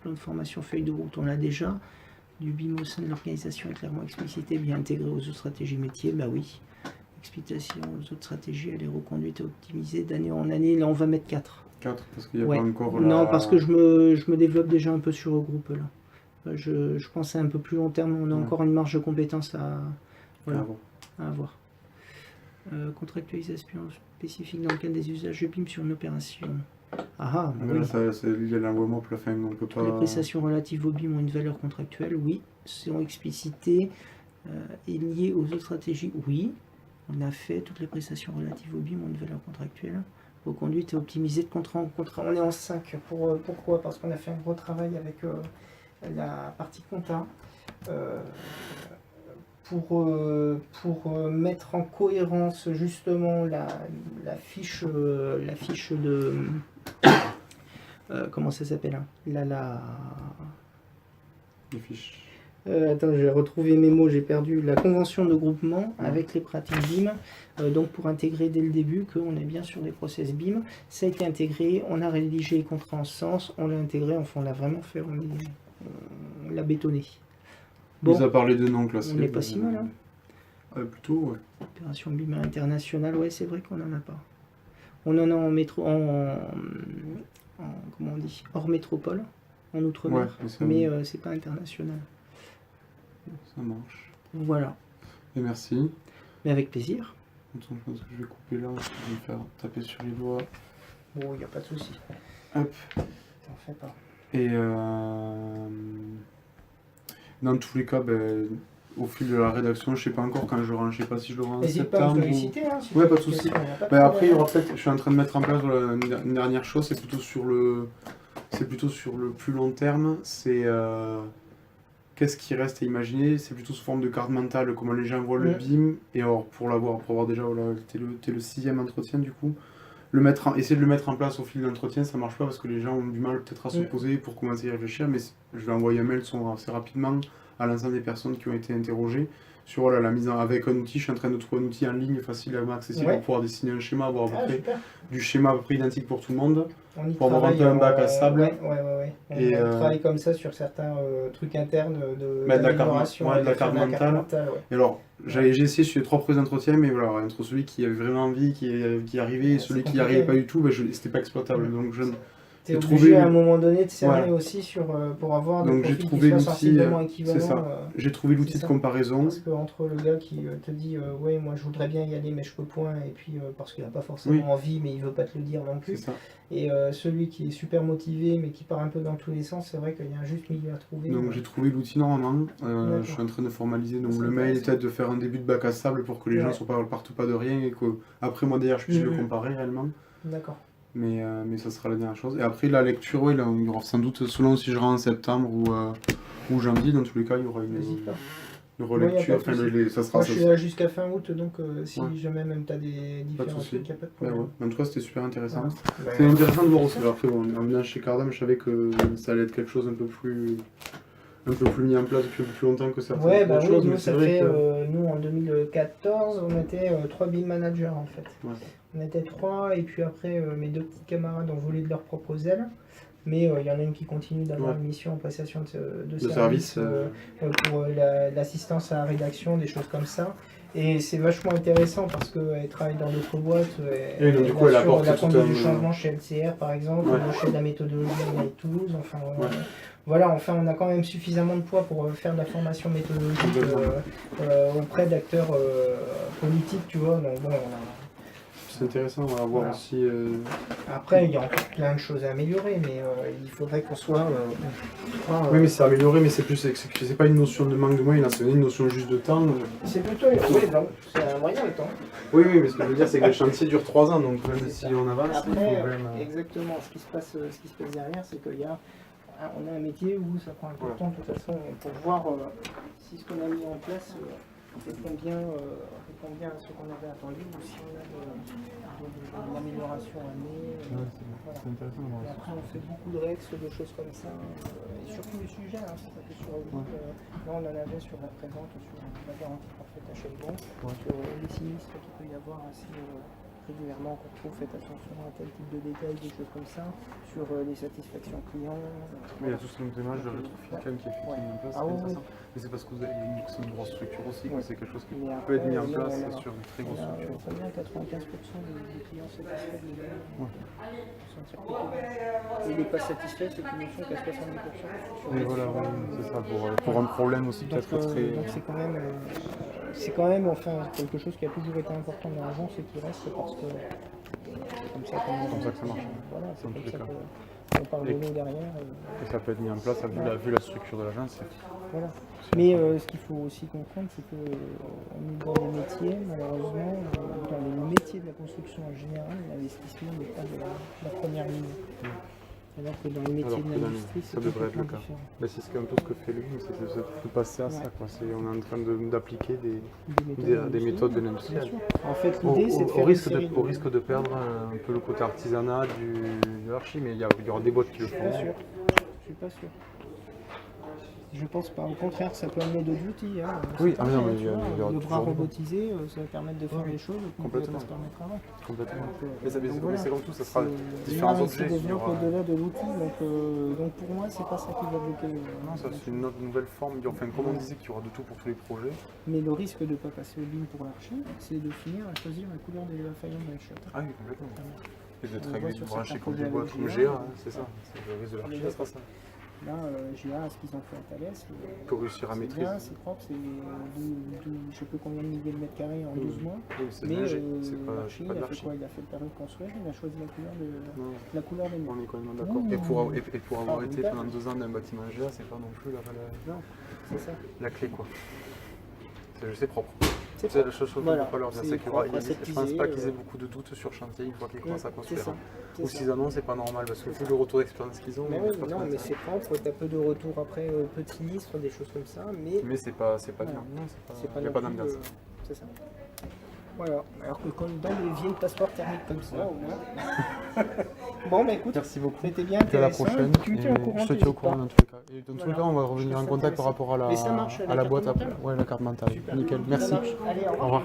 plan de formation, feuille de route, on l'a déjà. Du BIM au sein de l'organisation est clairement explicité, bien intégré aux autres stratégies métiers, bah oui. Explication aux autres stratégies, elle est reconduite et optimisée d'année en année. Là, on va mettre 4. 4, parce qu'il n'y a Ouais. pas encore Non, la... parce que je me développe déjà un peu sur le groupe là. Je pense à un peu plus long terme, on a Ouais. encore une marge de compétences à, voilà, Ah bon. à avoir. Contractualisation spécifique dans le cadre des usages de BIM sur une opération. Ah, Mais oui. là, il y a l'envoiement, puis la fin, on peut pas... Les prestations relatives au BIM ont une valeur contractuelle, oui. Sont explicitées et liées aux autres stratégies, oui. On a fait toutes les prestations relatives au BIM ont une valeur contractuelle. Reconduite et optimisée de contrat en contrat. On est en 5. Pourquoi? Parce qu'on a fait un gros travail avec la partie compta. Pour mettre en cohérence justement la fiche de comment ça s'appelle hein Les fiches. Attends, j'ai retrouvé mes mots, j'ai perdu la convention de groupement avec les pratiques BIM, donc pour intégrer dès le début qu'on est bien sur des process BIM, ça a été intégré, on a rédigé les contrats en ce sens, on l'a intégré, enfin on l'a vraiment fait, on l'a bétonné. Bon, Bon, mis à part les deux noms classés. on n'est pas si mal hein. Plutôt, ouais. Opération BIM internationale, ouais, c'est vrai qu'on n'en a pas. On en a en métro, comment on dit, hors métropole, en outre-mer, Ouais, mais c'est pas international. ça marche. Voilà, Et merci. mais avec plaisir. Attends, je pense que je vais couper là, parce que je vais me faire taper sur les doigts. Bon, il n'y a pas de souci. Hop. T'en fais pas. Et dans tous les cas, ben, au fil de la rédaction, je sais pas encore quand je rends, je sais pas si je le rends en N'hésite pas à me septembre. solliciter. Hein, si Ouais, tu pas de as des souci. questions, y a pas de Ben, après, il y problème. aura peut-être, je suis en train de mettre en place une dernière chose, c'est plutôt sur le plus long terme. C'est qu'est-ce qui reste à imaginer. C'est plutôt sous forme de carte mentale, comment les gens voient le BIM. Et alors, pour avoir déjà, voilà, t'es le 6e entretien du coup. Essayer de le mettre en place au fil de l'entretien, ça marche pas parce que les gens ont du mal peut-être à se poser pour commencer à y réfléchir, mais je vais envoyer un mail assez rapidement à l'ensemble des personnes qui ont été interrogées sur voilà, la mise en, avec un outil. Je suis en train de trouver un outil en ligne facilement accessible Ouais. pour pouvoir dessiner un schéma, avoir à peu Ah, près super. du schéma à peu près identique pour tout le monde. On y Pour avoir un travaille, peu un bac à sable. Ouais. Et, On travaille comme ça sur certains trucs internes de Bah, de la carte- d'amélioration ouais, de la à faire carte mentale. ouais. Et alors, j'ai essayé sur les 3 premiers entretiens, mais voilà, entre celui qui avait vraiment envie, qui arrivait, et C'est celui qui compliqué, arrivait pas hein. du tout, bah, c'était pas exploitable. Donc, T'es j'ai obligé trouvé- à un moment donné de cerner Voilà. aussi pour avoir des Donc, j'ai profils qui trouvé soient l'outil, sensiblement c'est équivalents. ça. J'ai trouvé l'outil c'est de ça. comparaison. Parce qu'entre le gars qui te dit ouais moi je voudrais bien y aller mais je peux point et puis parce qu'il n'a pas forcément envie mais il veut pas te le dire non C'est plus ça. et celui qui est super motivé mais qui part un peu dans tous les sens, c'est vrai qu'il y a un juste milieu à trouver. Donc j'ai trouvé l'outil normalement, D'accord. je suis en train de formaliser donc C'est le mail intéressant. est peut-être de faire un début de bac à sable pour que les gens partent pas de rien et que après moi derrière je puisse le comparer réellement. D'accord. Mais ça sera la dernière chose. Et après la lecture, oui, là, il y aura sans doute, selon si je rentre en septembre ou janvier, dans tous les cas il y aura N'hésite pas. une relecture, Ouais, y a pas de enfin, souci. ça sera Moi je suis là jusqu'à fin août donc si Ouais. jamais même tu as des pas de différents souci. trucs, il n'y a pas de Ben problème. ouais. Mais en tout cas c'était super intéressant. Voilà. C'est intéressant de voir aussi. Alors après bon, en venant chez Cardam, je savais que ça allait être quelque chose un peu plus mis en place depuis plus longtemps que certaines Ouais, bah autres oui, choses, nous, mais c'est ça vrai fait, que... nous en 2014, on était 3 BIM managers en fait. Ouais. On était 3, et puis après, mes 2 petits camarades ont volé de leurs propres ailes. Mais il y en a une qui continue d'avoir une mission en prestation de service pour l'assistance à la rédaction, des choses comme ça. Et c'est vachement intéressant parce qu'elle travaille dans d'autres boîtes. Et donc, du coup, elle apporte la tout conduite un- du changement chez LCR par exemple, Ouais. chez de la méthodologie à Toulouse. Enfin, Ouais. voilà, enfin, on a quand même suffisamment de poids pour faire de la formation méthodologique auprès d'acteurs politiques, tu vois. Donc, bon, C'est intéressant, on va voir Voilà. aussi... après, il y a encore plein de choses à améliorer, mais il faudrait qu'on soit. Oui, mais c'est amélioré, mais c'est pas une notion de manque de moyens, là, c'est une notion juste de temps. C'est plutôt. Oui, donc, c'est un moyen le temps. Oui, mais ce que je veux dire, c'est que le chantier dure 3 ans, donc même si on avance, il faut Après, quand même... exactement, ce qui se passe derrière, c'est qu'il y a. On a un métier où ça prend un peu de temps, de toute façon, pour voir si ce qu'on a mis en place répond bien à ce qu'on avait attendu, ou si on a de l'amélioration à mener. Voilà. C'est intéressant de voir Et ça. après, on fait beaucoup de règles, de choses comme ça, et sur tous les sujets, hein, c'est pas que sur là, on en avait sur la présente, sur la garantie parfaite à chaque bon, sur les sinistres qu'il peut y avoir assez régulièrement qu'on trouve, faites attention à tel type de détails, des choses comme ça, sur les satisfactions clients. Mais il y a tout ce démarrage de rétro-fiscal qui est mis en place, Ah c'est oui, intéressant. Mais c'est parce que vous avez une grosse structure aussi, que c'est quelque chose qui Mais peut être après, mis en là, place on a- sur une très grosse On a structure. combien 95% des clients satisfaits de et les pas satisfaits, c'est qu'ils ne sont qu'à 70%. Et voilà, ouais, c'est ça, pour un problème aussi Donc, peut-être très... donc c'est quand même enfin, quelque chose qui a toujours été important dans l'agence et qui reste parce que c'est comme ça comme ça que ça marche. Voilà, c'est Dans comme tous les ça cas. qu'on parle de nous derrière. Et ça peut être mis en place, vu la structure de l'agence. Voilà. Mais ce qu'il faut aussi comprendre, c'est que dans les métiers, malheureusement, dans les métiers de la construction en général, l'investissement n'est pas de la première ligne. Alors que dans les métiers de l'industrie, c'est ça devrait être le complètement cas. différent. Mais c'est un peu ce que fait lui, c'est de passer à ça. Quoi. On est en train d'appliquer des méthodes de l'industrie. Bien sûr. En fait, l'idée, c'est de faire Au risque de perdre un peu le côté artisanat de l'archi, mais il y aura des boîtes qui le Je suis font. pas sûr. Je suis pas sûr. Je pense pas. Au contraire, ça peut amener d'autres outils. Hein. Oui, C'est pareil, non, mais tu il y vois, aura le bras toujours des robotisé, ça va permettre de faire des choses qu'on ne pouvait pas complètement. se permettre avant. Complètement. Donc, Mais c'est voilà. comme tout, ça sera C'est- différents l'humain objets. se développe au-delà de l'outil, donc pour moi, c'est pas ça qui va bloquer. Non, ça c'est une nouvelle forme. Enfin, comme on disait qu'il y aura de tout pour tous les projets. Mais le risque de ne pas passer au BIM pour l'archi, c'est de finir à choisir la couleur de la faïence dans le shot. Ah oui, complètement. Et d'être On réglé, voit sur de brancher certains comme des projets boîtes avec comme GA, GA, c'est ça. C'est le risque de l'archi, ça sera ça. Là, GA, ce qu'ils ont fait à Thales, Pour réussir à c'est maîtriser. bien, c'est propre, c'est je sais plus combien de milliers de mètres carrés en 12 mois. Oui, c'est Mais léger, c'est pas l'archi, de il a fait l'archi. quoi? Il a fait le permis de construire, il a choisi la Non, couleur des murs. on est quand même d'accord. Et pour avoir été pendant 2 ans dans un bâtiment GA, c'est pas non plus C'est ça. la clé quoi. C'est propre. C'est C'est la chose qu'il ne Voilà. faut pas leur dire. C'est C'est qu'il y aura- propre, je pense pas qu'ils aient aseptisé, beaucoup de doutes sur chantier une fois qu'ils commencent à C'est construire. ça. Ou s'ils annoncent, c'est pas normal parce que vu le retour d'expérience qu'ils ont, Mais c'est oui, pas non, très mais intéressant. c'est propre, t'as peu de retours après, peu de sinistres, des choses comme ça, Mais c'est pas Voilà. bien. Non, c'est pas il n'y a non pas plus, d'ambiance. c'est ça. Voilà, alors que quand dans les vieilles passeports thermiques comme ça, au moins, Bon, bah écoute, Merci beaucoup. c'était bien Puis à la intéressant. prochaine. Tu me tiens au Et courant. je te tiens au t'hésites courant pas. dans tous les cas. Et dans tous les Voilà. cas, on va Je revenir trouve en ça contact intéressant. par rapport à Mais ça marche, à la boîte carte après. mentale. Ouais, la carte mentale. Super. Nickel. Ça Merci. marche. Allez, au Au revoir. revoir.